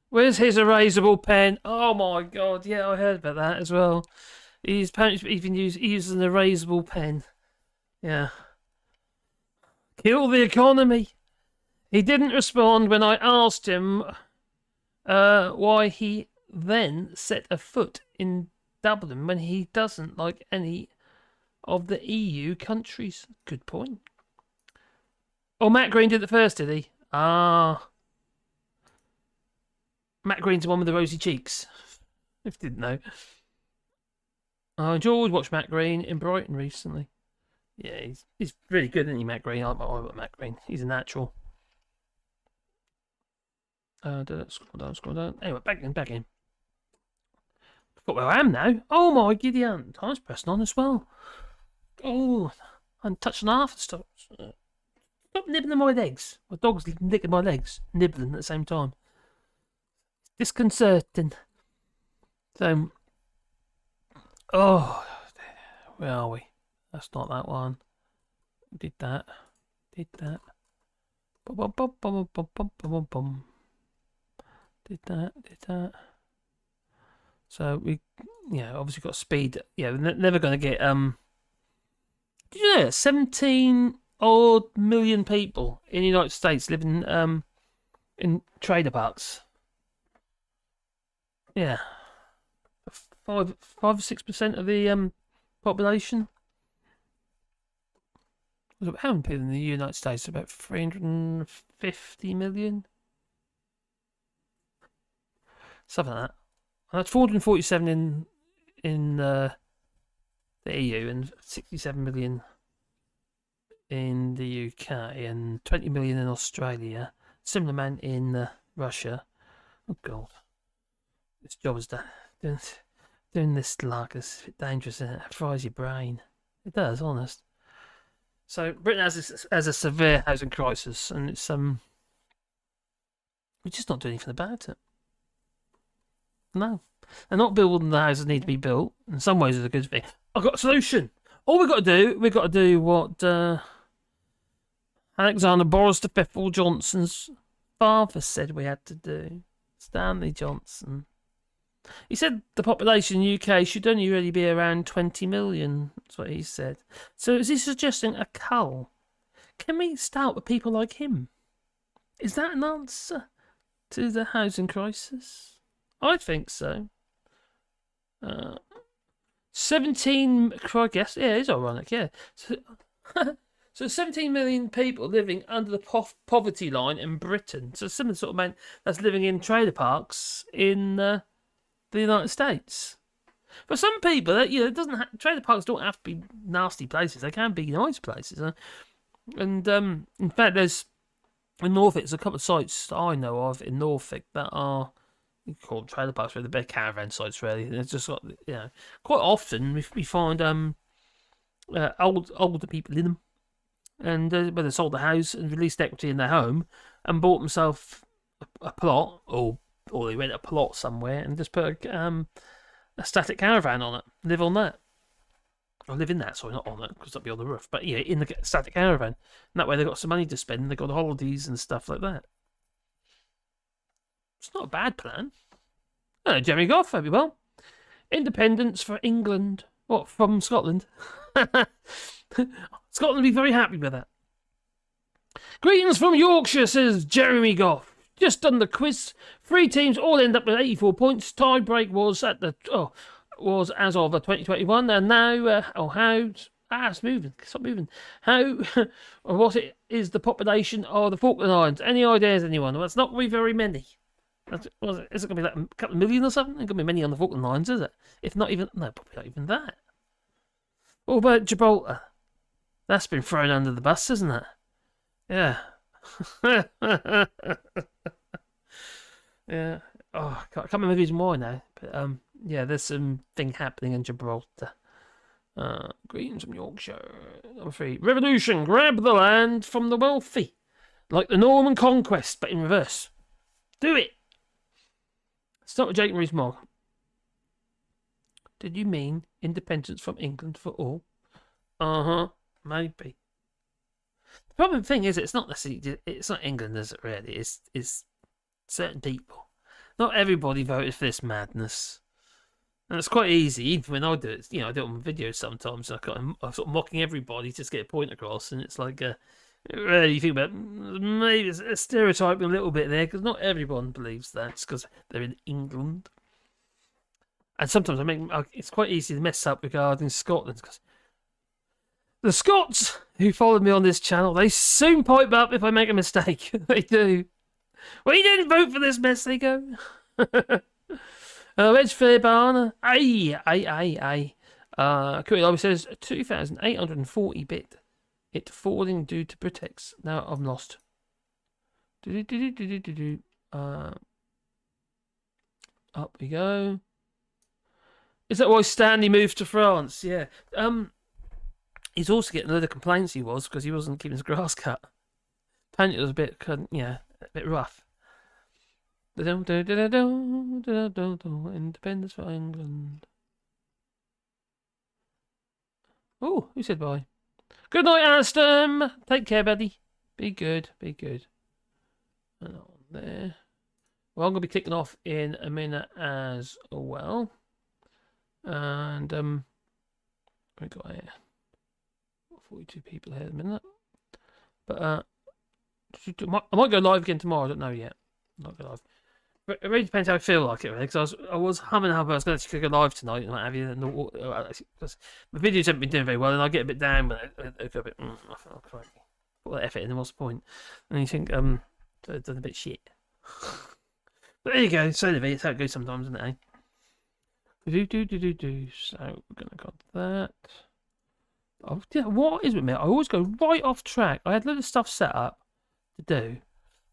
Where's his erasable pen? Oh my god, yeah, I heard about that as well. He's apparently even uses an erasable pen. Yeah. Kill the economy. He didn't respond when I asked him why he then set a foot in Dublin when he doesn't like any of the EU countries. Good point. Oh, Matt Green did it first, did he? Ah. Matt Green's the one with the rosy cheeks. If you didn't know. I enjoyed watching Matt Green in Brighton recently. Yeah, he's really good, isn't he, Matt Green? I like Matt Green. He's a natural. Scroll down. Anyway, back in. Forgot where I am now. Oh my Gideon. Time's pressing on as well. Oh, I'm touching half. Stop nibbling my legs. My dog's licking my legs. Nibbling at the same time. Disconcerting. So, oh, where are we? That's not that one. Did that. Did that. Did that. So we, obviously got speed. Yeah, we're never going to get. Did you know 17 odd million people in the United States living in trailer parks? Yeah, 5 or 6% of the population. How many people in the United States? About 350 million. Something like that. That's 447 in the EU and 67 million in the UK and 20 million in Australia. Similar amount in Russia. Oh God, this job is doing this lark is a bit dangerous. It fries your brain. It does, honest. So Britain has a severe housing crisis, and it's we're just not doing anything about it. No, they're not building the houses that need to be built. In some ways, it's a good thing. I've got a solution. All we've got to do what Alexander Boris the Fifth Johnson's father said we had to do. Stanley Johnson. He said the population in the UK should only really be around 20 million. That's what he said. So is he suggesting a cull? Can we start with people like him? Is that an answer to the housing crisis? I think so. 17, I guess, yeah, it's ironic, yeah. So 17 million people living under the poverty line in Britain. So similar sort of man that's living in trailer parks in the United States. For some people, it doesn't. Trailer parks don't have to be nasty places. They can be nice places. And in fact, there's in Norfolk, there's a couple of sites that I know of in Norfolk that are called trailer parks, where the big caravan sites really. And it's just got quite often we find older people in them. and when they sold the house and released equity in their home and bought themselves a plot, or they rent a plot somewhere and just put a static caravan on it, live on that. Or live in that, sorry, not on it, because that'd be on the roof, but yeah, in the static caravan. And that way they've got some money to spend, they've got holidays and stuff like that. It's not a bad plan. Oh, Jeremy Goff, hope you well. Independence for England. What, from Scotland? Scotland will be very happy with that. Greetings from Yorkshire, says Jeremy Goff. Just done the quiz. 3 teams all end up with 84 points. Tie break was at the was as of 2021, and now it's moving. Stop moving. How or what it is the population of the Falkland Islands? Any ideas, anyone? Well, it's not going to be very many. Is it going to be like a couple of million or something? There's going to be many on the Falkland Islands, is it? If not even, no, probably not even that. What about Gibraltar? That's been thrown under the bus, isn't it? Yeah. Yeah. Oh, I can't remember who's more now. But yeah, there's some thing happening in Gibraltar. Greetings from Yorkshire. Number 3. Revolution. Grab the land from the wealthy. Like the Norman Conquest, but in reverse. Do it. Start with Jake Rees-Mogg. Did you mean independence from England for all? Maybe. The problem thing is, it's not England, is it really? It's certain people. Not everybody voted for this madness. And it's quite easy, even when I do it. I do it on videos sometimes. I'm sort of mocking everybody just to get a point across, and it's like, really, you think about maybe it's stereotyping a little bit there, because not everyone believes that, because they're in England. And sometimes it's quite easy to mess up regarding Scotland, because the Scots who followed me on this channel, they soon pipe up if I make a mistake. They do. Well, you didn't vote for this mess, they go. Reg Fairbarn, aye. Courier says 2,840 it falling due to protects. Now I'm lost. Up we go. Is that why Stanley moved to France? Yeah. He's also getting a load of complaints, because he wasn't keeping his grass cut. Apparently it was a bit rough. Independence for England. Oh, who said bye? Good night, Alistair. Take care, buddy. Be good. And on there. Well, I'm going to be kicking off in a minute as well. And, we got here 42 people here in a minute. But, I might go live again tomorrow. I don't know yet. Not go live. But it really depends how I feel like it, really. Because I was humming up. I was going to actually go live tonight and what have you. Because the videos haven't been doing very well, and I get a bit down when I go a bit. I feel crazy. Put that effort in, then what's the point? And you think, done a bit shit. But there you go. So it's how it goes sometimes, isn't it? Eh? So we're gonna got that. Oh, yeah, what is with me? I always go right off track. I had a lot of stuff set up to do,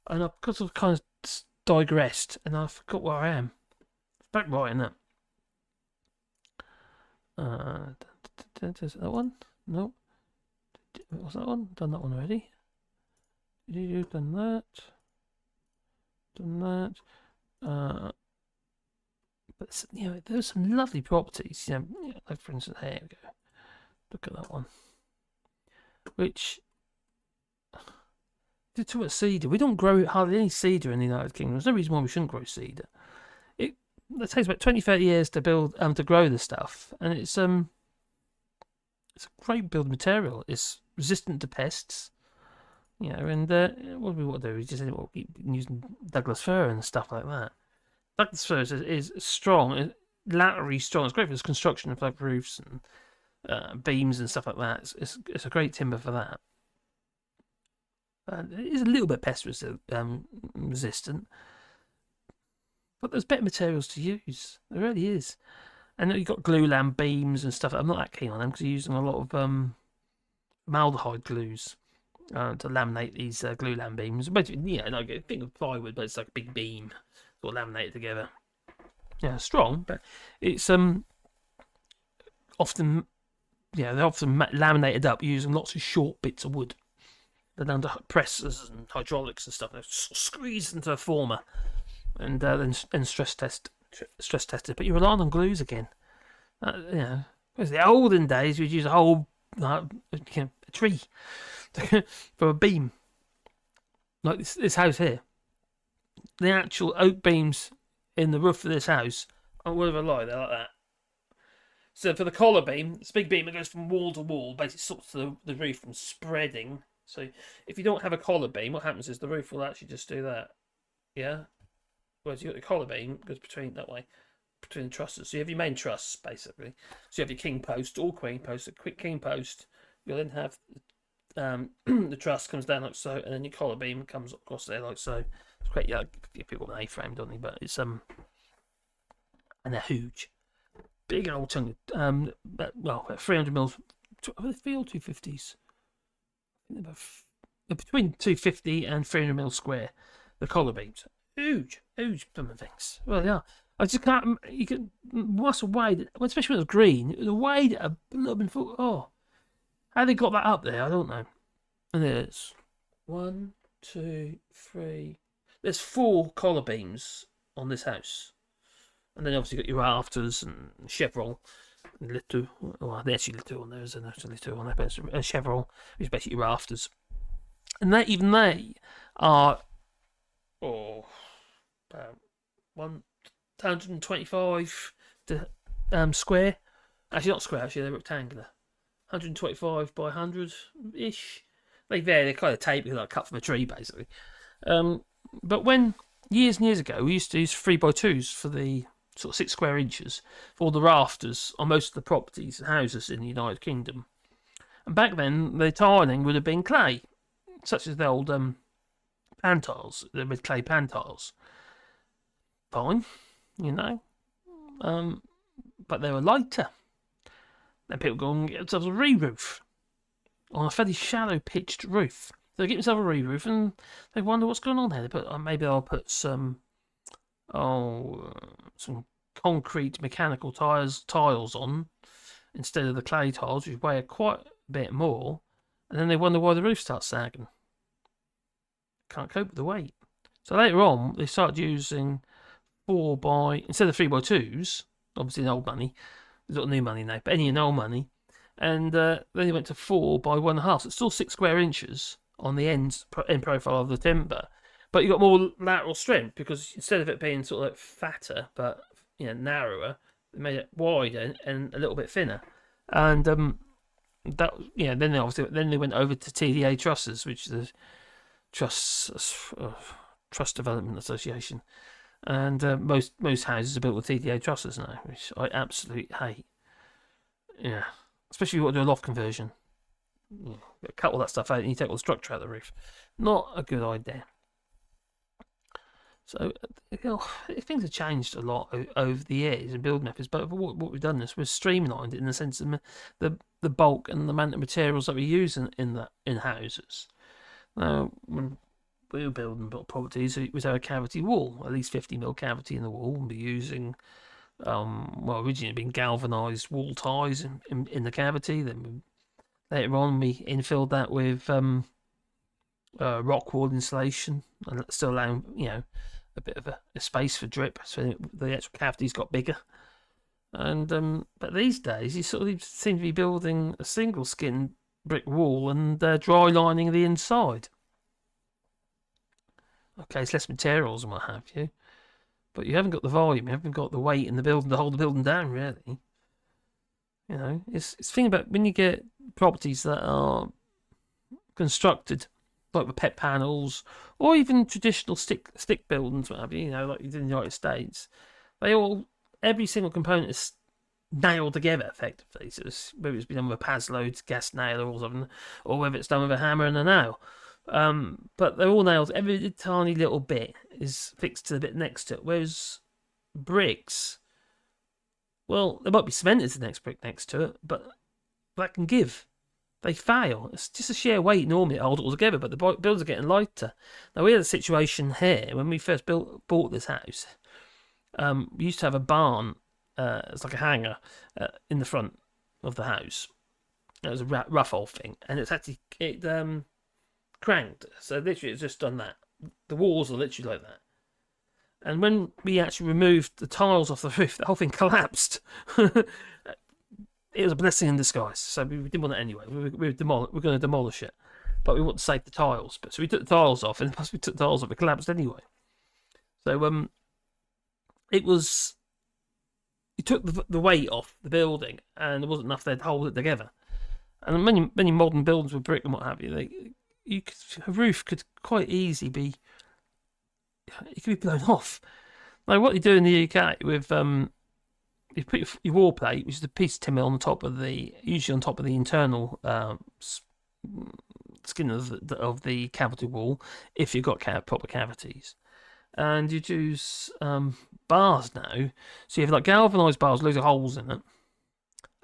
and because I've kind of digressed, and I forgot where I am. It's back right in that. Is that one? No. What's that one? Done that one already. Done that. But there's some lovely properties. Like for instance, here we go. Look at that one. Which, to talk about cedar, we don't grow hardly any cedar in the United Kingdom. There's no reason why we shouldn't grow cedar. It takes about 20-30 years to build to grow the stuff, and it's a great building material. It's resistant to pests. And what do we want to do? We just keep using Douglas fir and stuff like that. Douglas fir is strong, laterally strong. It's great for this construction of like roofs and beams and stuff like that. It's a great timber for that. It is a little bit pest resistant, but there's better materials to use. There really is. And you've got glue lam beams and stuff. I'm not that keen on them because you're using a lot of formaldehyde glues to laminate these glue lam beams. Basically, like think of plywood, but it's like a big beam sort of laminated together. Yeah, strong, but it's often they're often laminated up using lots of short bits of wood. They're under presses and hydraulics and stuff. They're squeezed into a former, and then stress tested. But you're relying on glues again. Whereas the olden days, we'd use a whole a tree for a beam, like this house here. The actual oak beams in the roof of this house, whatever I lie, they're like that. So for the collar beam, this big beam that goes from wall to wall, basically stops the roof from spreading. So if you don't have a collar beam, what happens is the roof will actually just do that. Yeah? Whereas you got the collar beam, goes between the trusses. So you have your main truss, basically. So you have your king post or queen post, a quick king post. You'll then have the truss comes down like so, and then your collar beam comes across there like so. It's great, yeah, people with an A-frame, don't they? But it's and they're huge. Big old chunk, about 300 mils, are they 3 or 250s? I think they're between 250 and 300 mils square. The collar beams, huge blooming things. Well, yeah, I just can't. You can what's wide, especially when it's green. The wide a blooming foot. Oh, how they got that up there, I don't know. And there's 1, 2, 3. There's 4 collar beams on this house. And then obviously you've got your rafters and chevron, little. Well, there's actually little on there, isn't there? Little on there, but it's chevron, which is basically your rafters. And even they are about 125 square. Actually, not square. Actually, they're rectangular. 125 by 100-ish. They vary. They're kind of taped, like cut from a tree, basically. But when years and years ago, we used to use 3x2s for the sort of 6 square inches for all the rafters on most of the properties and houses in the United Kingdom. And back then, the tiling would have been clay, such as the old pan tiles, the red clay pan tiles. Fine, but they were lighter. Then people go and get themselves a re-roof on a fairly shallow pitched roof. So they get themselves a re-roof and they wonder what's going on there. They put maybe they'll put some concrete mechanical tiles on instead of the clay tiles, which weigh quite a bit more. And then they wonder why the roof starts sagging. Can't cope with the weight. So later on, they started using instead of 3x2s, obviously in old money. There's not new money now, but any in old money. And then they went to 4x1.5. So it's still 6 square inches on the end profile of the timber. But you got more lateral strength because instead of it being sort of like fatter but narrower, they made it wider and a little bit thinner. And then they went over to TDA trusses, which is the Trust Development Association. And most houses are built with TDA trusses now, which I absolutely hate. Yeah, especially if you want to do a loft conversion. You cut all that stuff out and you take all the structure out of the roof. Not a good idea. So, things have changed a lot over the years in building methods, but what we've done is we've streamlined it in the sense of the bulk and the amount of materials that we use in houses. Now, when we were building properties, it was our cavity wall, at least 50mm cavity in the wall, and we're using, originally it'd been galvanised wall ties in the cavity. Then later on, we infilled that with rock wall insulation, and still allowing a bit of a space for drip, so the actual cavities got bigger. And but these days, you sort of seem to be building a single skin brick wall and dry lining the inside. Okay, it's less materials and what have you, but you haven't got the volume, you haven't got the weight in the building to hold the building down, really. It's the thing about when you get properties that are constructed like with pet panels or even traditional stick buildings, what have you, like you did in the United States. Every single component is nailed together effectively. So whether it's been done with a Pasload gas nailer or something, or whether it's done with a hammer and a nail. But they're all nailed. Every tiny little bit is fixed to the bit next to it. Whereas bricks, well, there might be cement as the next brick next to it, but that can give. They fail. It's just a sheer weight normally to hold it all together, but the buildings are getting lighter. Now, we had a situation here when we first bought this house. We used to have a barn, it's like a hangar, in the front of the house. It was a rough old thing, and it's actually cranked. So literally, it's just done that. The walls are literally like that. And when we actually removed the tiles off the roof, the whole thing collapsed. It was a blessing in disguise. So we didn't want it anyway. We're going to demolish it, but we want to save the tiles. But so we took the tiles off, and once we took the tiles off, it collapsed anyway. So it was. You took the weight off the building, and there wasn't enough there to hold it together. And many modern buildings with brick and what have you, a roof could quite easily be. It could be blown off. Like what you do in the UK with you put your wall plate, which is a piece of timber on the top of usually on top of the internal skin of the cavity wall, if you've got proper cavities. And you choose bars now, so you have like galvanised bars, loads of holes in it,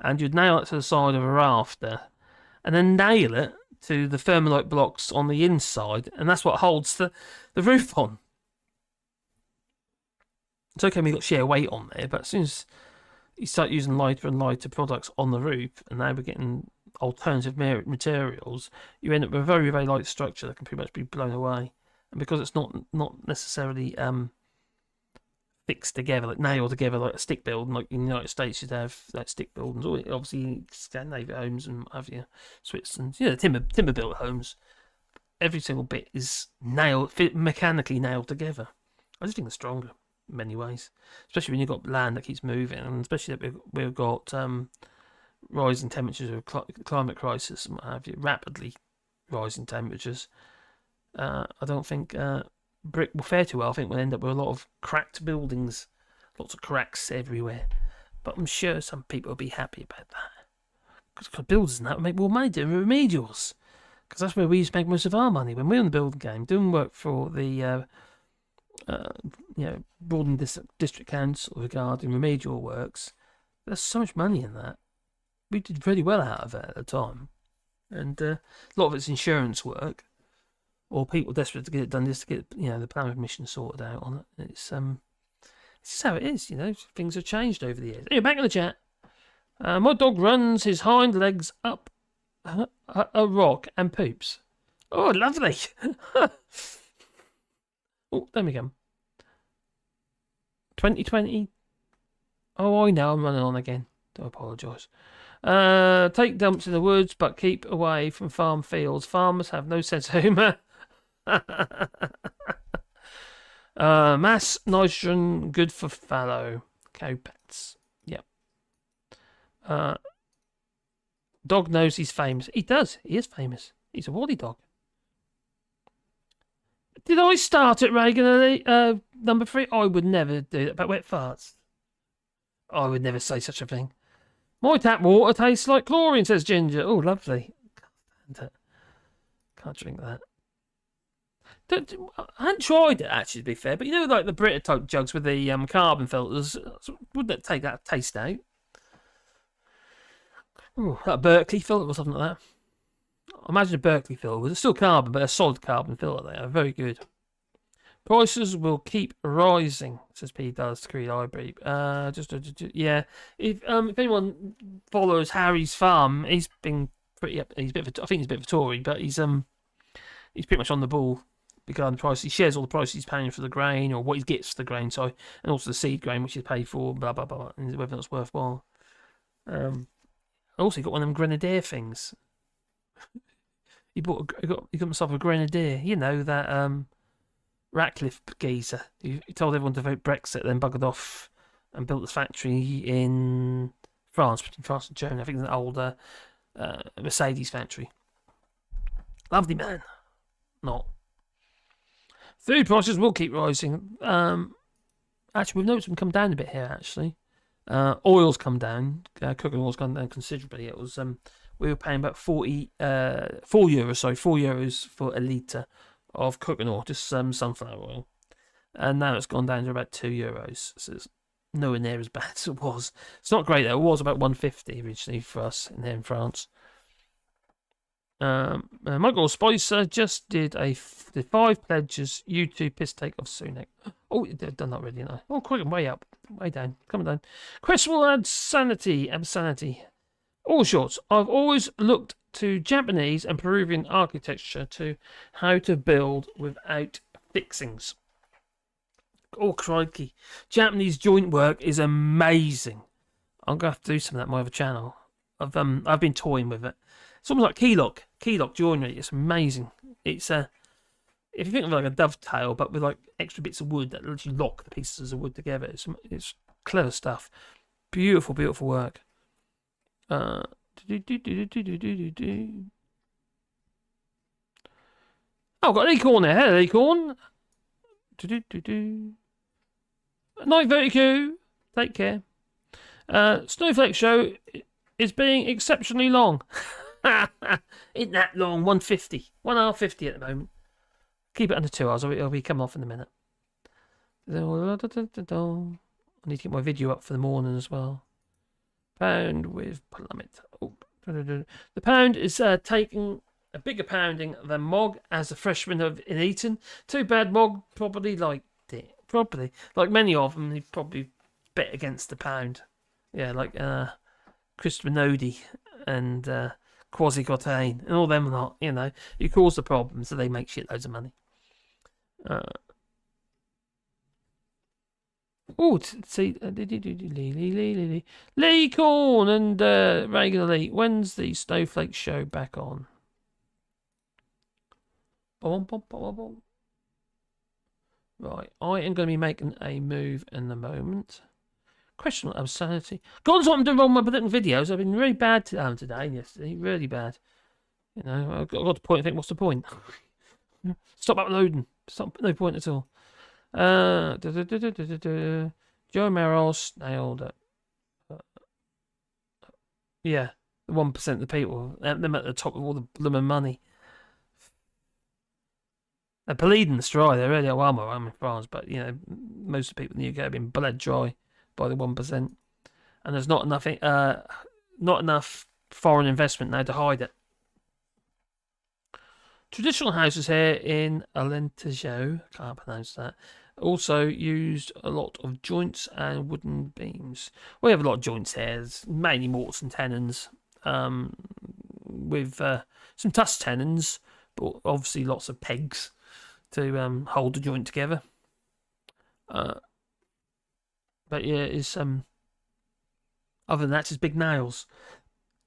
and you'd nail it to the side of a rafter, and then nail it to the thermalite blocks on the inside, and that's what holds the roof on. It's okay, we've got sheer weight on there, but as soon as you start using lighter and lighter products on the roof, and now we're getting alternative materials, you end up with a very, very light structure that can pretty much be blown away. And because it's not necessarily fixed together, like nailed together like a stick building, like in the United States you'd have like stick buildings, or obviously Scandinavian homes and what have you, Switzerland, timber built homes. Every single bit is mechanically nailed together. I just think it's stronger in many ways, especially when you've got land that keeps moving, and especially that we've got rising temperatures or climate crisis and what have you, rapidly rising temperatures. I don't think brick will fare too well. I think we'll end up with a lot of cracked buildings, lots of cracks everywhere. But I'm sure some people will be happy about that. Because builders and that will make more money doing remedials. Because that's where we used to make most of our money. When we were in the building game, doing work for the Broaden District Council regarding remedial works, there's so much money in that. We did pretty well out of it at the time. And a lot of it's insurance work, or people desperate to get it done just to get the planning permission sorted out on it. It's just how it is, Things have changed over the years. Anyway, back in the chat. My dog runs his hind legs up a rock and poops. Oh, lovely. Oh, there we go. 2020. Oh, I know, I'm running on again. Do apologise. Take dumps in the woods, but keep away from farm fields. Farmers have no sense of humour. Mass nitrogen, good for fallow. Cow pets. Yep. Dog knows he's famous. He does. He is famous. He's a wally dog. Did I start at Reagan number 3? I would never do that about wet farts. I would never say such a thing. My tap water tastes like chlorine, says Ginger. Oh, lovely. Can't drink that. I hadn't tried it, actually, to be fair, but like the Brita type jugs with the carbon filters, wouldn't it take that taste out? Oh, that Berkeley filter or something like that. Imagine a Berkeley filter. It's still carbon, but a solid carbon filter. They are very good. Prices will keep rising, says P. Does Creed Library. Yeah. If anyone follows Harry's farm, he's been pretty up. I think he's a bit of a Tory, but he's pretty much on the ball regarding the price. He shares all the prices he's paying for the grain, or what he gets for the grain, and also the seed grain which he's paid for, blah blah blah, and whether that's worthwhile. Also, he got one of them grenadier things. He got himself a grenadier. That Ratcliffe geezer. He told everyone to vote Brexit, then buggered off and built this factory in France, between France and Germany. I think it's an older Mercedes factory. Lovely man. Not. Food prices will keep rising. Actually, we've noticed them come down a bit here, actually. Oil's come down. Cooking oil's come down considerably. It was we were paying about 4 euros for a litre of cooking oil, just sunflower oil. And now it's gone down to about 2 euros. So it's nowhere near as bad as it was. It's not great though. It was about 1.50 originally for us here in France. Michael Spicer just did the 5 pledges U2 piss take of Sunak. Oh, they've done that already, haven't I? Oh, quick, way up, way down, coming down. Question will add sanity, insanity. Allshorts. I've always looked to Japanese and Peruvian architecture to how to build without fixings. Oh, crikey. Japanese joint work is amazing. I'm going to have to do some of that on my other channel. I've been toying with it. It's almost like keylock joinery. It's amazing. It's if you think of like a dovetail, but with like extra bits of wood that lets you lock the pieces of wood together. It's clever stuff. Beautiful, beautiful work. Oh, I've got an acorn there. Hello, acorn. Night Vertigo. Take care. Snowflake show is being exceptionally long. Isn't that long? 150. 1 hour 50 at the moment. Keep it under 2 hours. It'll be coming off in a minute. I need to get my video up for the morning as well. Pound with plummet. Oh. The pound is taking a bigger pounding than Mog as a freshman in Eton. Too bad Mog probably liked it. Probably. Like many of them, he probably bet against the pound. Yeah, like Chris Minodi and Kwasi Kwarteng and all them lot, you know. You cause the problem, so they make shitloads of money. Oh, see, Lee Corn and Reagan Elite. When's the Snowflake show back on? Right, I am going to be making a move in a moment. Questionable insanity. God knows what I'm doing wrong with my political videos. I've been really bad today and yesterday. Really bad. You know, I've got to point and think, what's the point? Stop uploading. No point at all. Joe Merrill nailed it. Yeah, the 1% of the people. Them at the top of all the blooming money. They're bleeding dry. They're really well, I'm in France, but you know, most of the people in the UK have been bled dry by the 1%, and there's not enough foreign investment now to hide it. Traditional houses here in Alentejo, can't pronounce that, also used a lot of joints and wooden beams. We have a lot of joints here, it's mainly mortars and tenons, with some truss tenons, but obviously lots of pegs to hold the joint together. But yeah, it's other than that, it's big nails.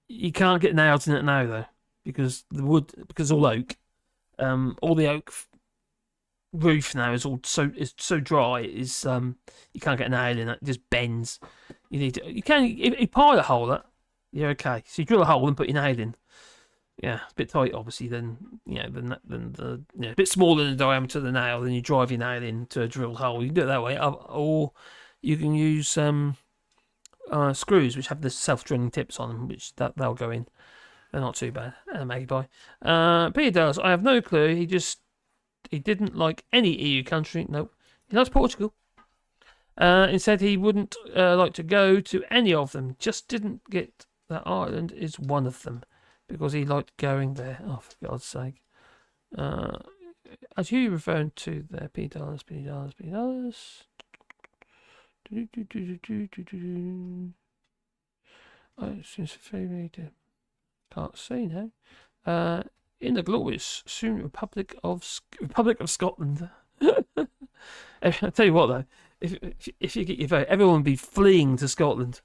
You can't get nails in it now though, because because all oak. All the oak roof now is so dry. You can't get a nail in it. It just bends. If you pile a hole it, you're okay. So you drill a hole and put your nail in. Yeah, it's a bit tight, obviously. Then a bit smaller than the diameter of the nail. Then you drive your nail into a drilled hole. You can do it that way, or you can use screws which have the self-drilling tips on them, which they'll go in. They're not too bad. Magpie. Peter does. I have no clue. He didn't like any EU country. Nope. He loves Portugal. Instead, he wouldn't like to go to any of them. Just didn't get that Ireland is one of them because he liked going there. Oh, for God's sake. As you referring to there, Peter dollars. It seems very. Can't see now. In the glorious soon Republic of Scotland. I tell you what though, if you get your vote, everyone would be fleeing to Scotland.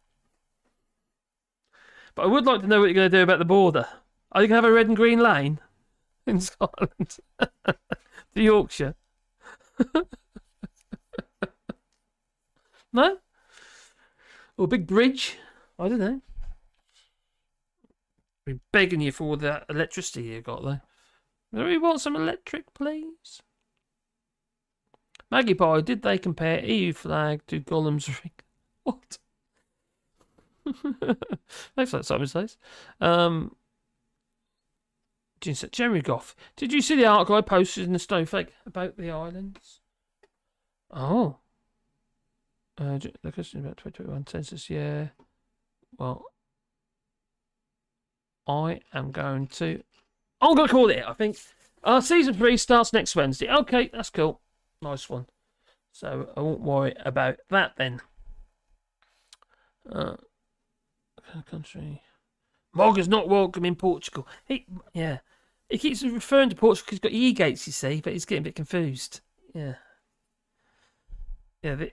But I would like to know what you're going to do about the border. Are you going to have a red and green lane in Scotland? To Yorkshire? No? Or a big bridge? I don't know. We're begging you for all that electricity you got though. Do we want some electric, please? Maggie Pie, did they compare EU flag to Gollum's ring? What? Thanks for that, Simon says. Jeremy Goff, did you see the article I posted in the Snowflake about the islands? Oh. The question about 2021 census, yeah. Well, I'm going to call it, I think. Season 3 starts next Wednesday. Okay, that's cool. Nice one. So I won't worry about that then. Country. Mog is not welcome in Portugal. He keeps referring to Portugal because he's got e-gates, you see, but he's getting a bit confused. Yeah. Yeah, the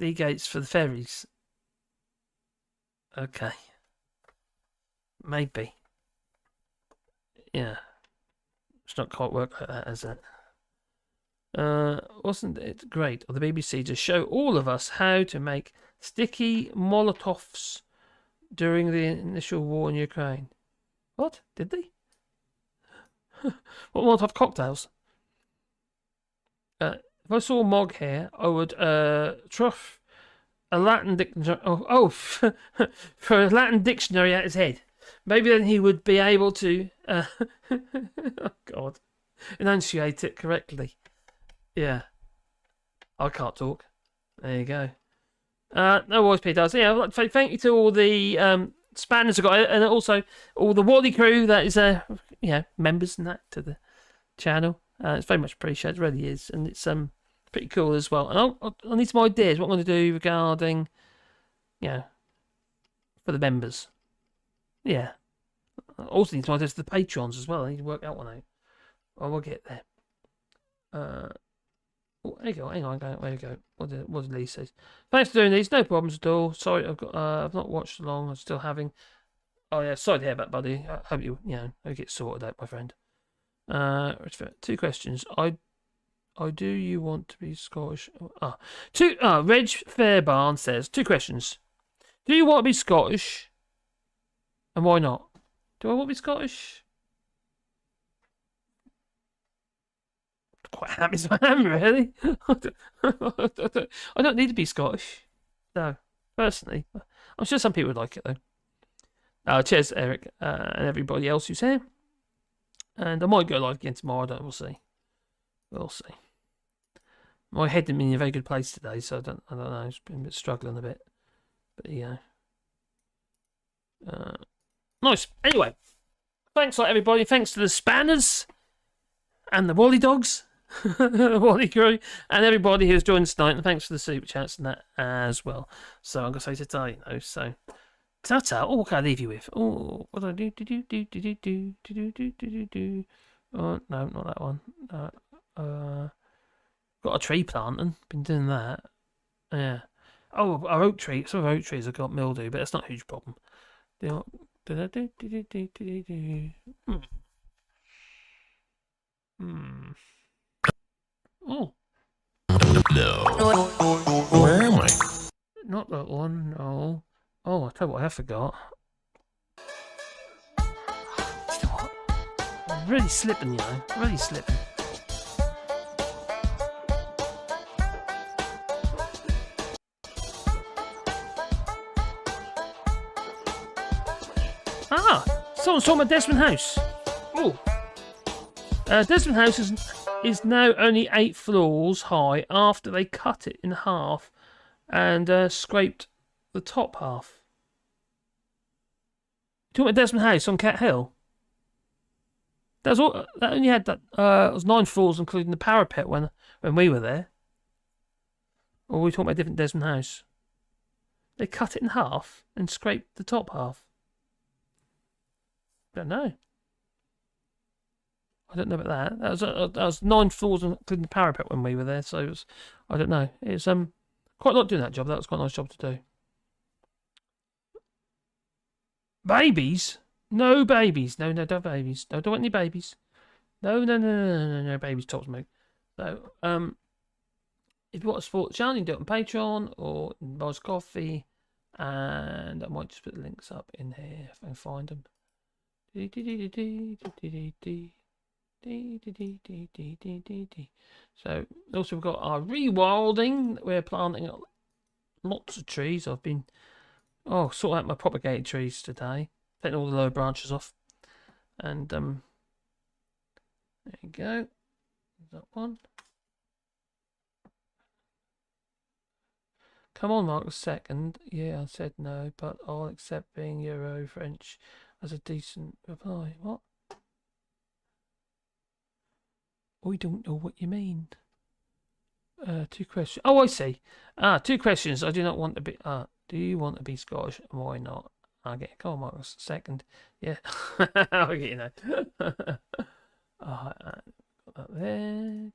e-gates for the ferries. Okay. Maybe. Yeah. It's not quite work like that, is it? Wasn't it great of the BBC to show all of us how to make sticky Molotovs during the initial war in Ukraine? What? Did they? What Molotov cocktails? If I saw Mog here, I would trough a Latin dictionary. For a Latin dictionary at his head. Maybe then he would be able to, oh God, enunciate it correctly. Yeah, I can't talk. There you go. No worries, Peter. So, yeah, I'd like to say thank you to all the spanners I got, and also all the Wally crew that is, members and that to the channel. It's very much appreciated, it really is, and it's pretty cool as well. And I need some ideas what I'm going to do regarding, for the members. Yeah. I also need some ideas for the patrons as well. I need to work that one out. Well, we'll get there. There you go. Hang on. There you go. What did Lee say? Thanks for doing these. No problems at all. Sorry, I've not watched along. I'm still having. Oh yeah, sorry to hear that, buddy. I hope you get sorted out, my friend. 2 questions. Do you want to be Scottish? Reg Fairbarn says 2 questions. Do you want to be Scottish? And why not? Do I want to be Scottish? Quite happy as I am, really. I don't need to be Scottish. No, personally. I'm sure some people would like it, though. Cheers, Eric, and everybody else who's here. And I might go live again tomorrow, we'll see. We'll see. My head didn't be in a very good place today, so I don't know. It's been struggling a bit. But, nice. Anyway, thanks a lot, everybody. Thanks to the spanners and the Wally dogs. The Wally crew, and everybody who's joined us tonight, and thanks for the super chats and that as well. So I'm gonna say ta-ta, so ta-ta. Oh, what can I leave you with? Oh, what do I do? Oh no, not that one. Got a tree planting. Been doing that. Yeah. Oh, our oak tree. Some of our oak trees have got mildew, but it's not a huge problem. Oh.
Where am I?
Not that one, no. Oh, I tell you what I forgot. You know what? I'm really slipping, Really slipping. Someone's talking about Desmond House. Oh. Desmond House is now only 8 floors high after they cut it in half and scraped the top half. You talking about Desmond House on Cat Hill? That only had that. It was 9 floors, including the parapet when we were there. Or were we talking about a different Desmond House? They cut it in half and scraped the top half. Don't know. I don't know about that. That was 9 floors, including the parapet when we were there. So it was, I don't know. It's quite a lot doing that job. That was quite a nice job to do. Babies? No babies. No, don't babies. No, don't want any babies. No babies. Top smoke. So if you want to support the channel, you can do it on Patreon or Buzz Coffee, and I might just put the links up in here if I can find them. So also we've got our rewilding. We're planting lots of trees. I've been sorting out my propagated trees today, taking all the lower branches off, and there you go. That one. Come on, Mark, a second. Yeah, I said no, but I'll accept being Euro French as a decent reply. What? I don't know what you mean. 2 questions. Oh, I see. 2 questions. I do not want to be. Do you want to be Scottish? Why not? I'll get a call marks second. Yeah, I'll get, you know. Got that there.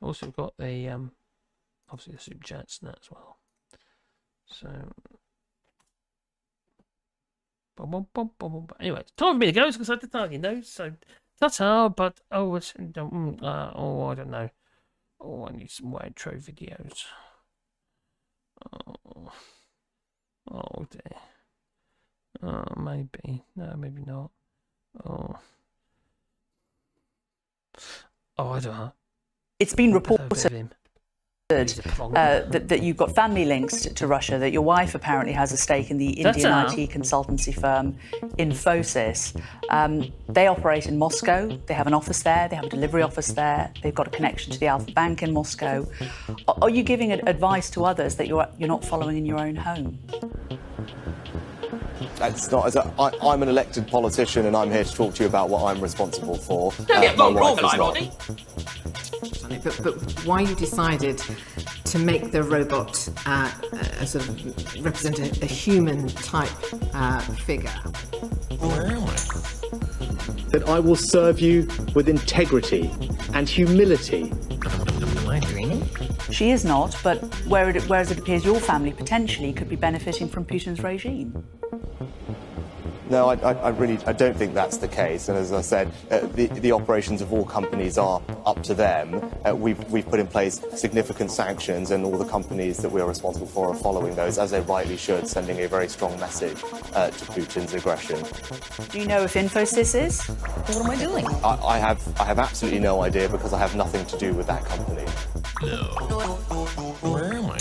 Also got the obviously the super chats and that as well. So anyway, it's time for me to go because I have to target those. So ta-ta. But I don't know. Oh, I need some intro videos. Oh dear. Maybe. No, maybe not. I don't know.
It's been reported that you've got family links to Russia, that your wife apparently has a stake in the Indian IT consultancy firm Infosys. They operate in Moscow. They have an office there. They have a delivery office there. They've got a connection to the Alpha Bank in Moscow. Are you giving advice to others that you're not following in your own home?
That's not. I'm an elected politician, and I'm here to talk to you about what I'm responsible for.
Don't get wrong, Rodney.
But why you decided to make the robot sort of represent a human type figure?
Where am I?
That I will serve you with integrity and humility.
Am I dreaming?
She is not, but whereas it appears your family potentially could be benefiting from Putin's regime.
No, I don't think that's the case. And as I said, the operations of all companies are up to them. We've put in place significant sanctions, and all the companies that we are responsible for are following those, as they rightly should, sending a very strong message to Putin's aggression.
Do you know if Infosys is?
What am I doing?
I have absolutely no idea, because I have nothing to do with that company.
No. Where am I?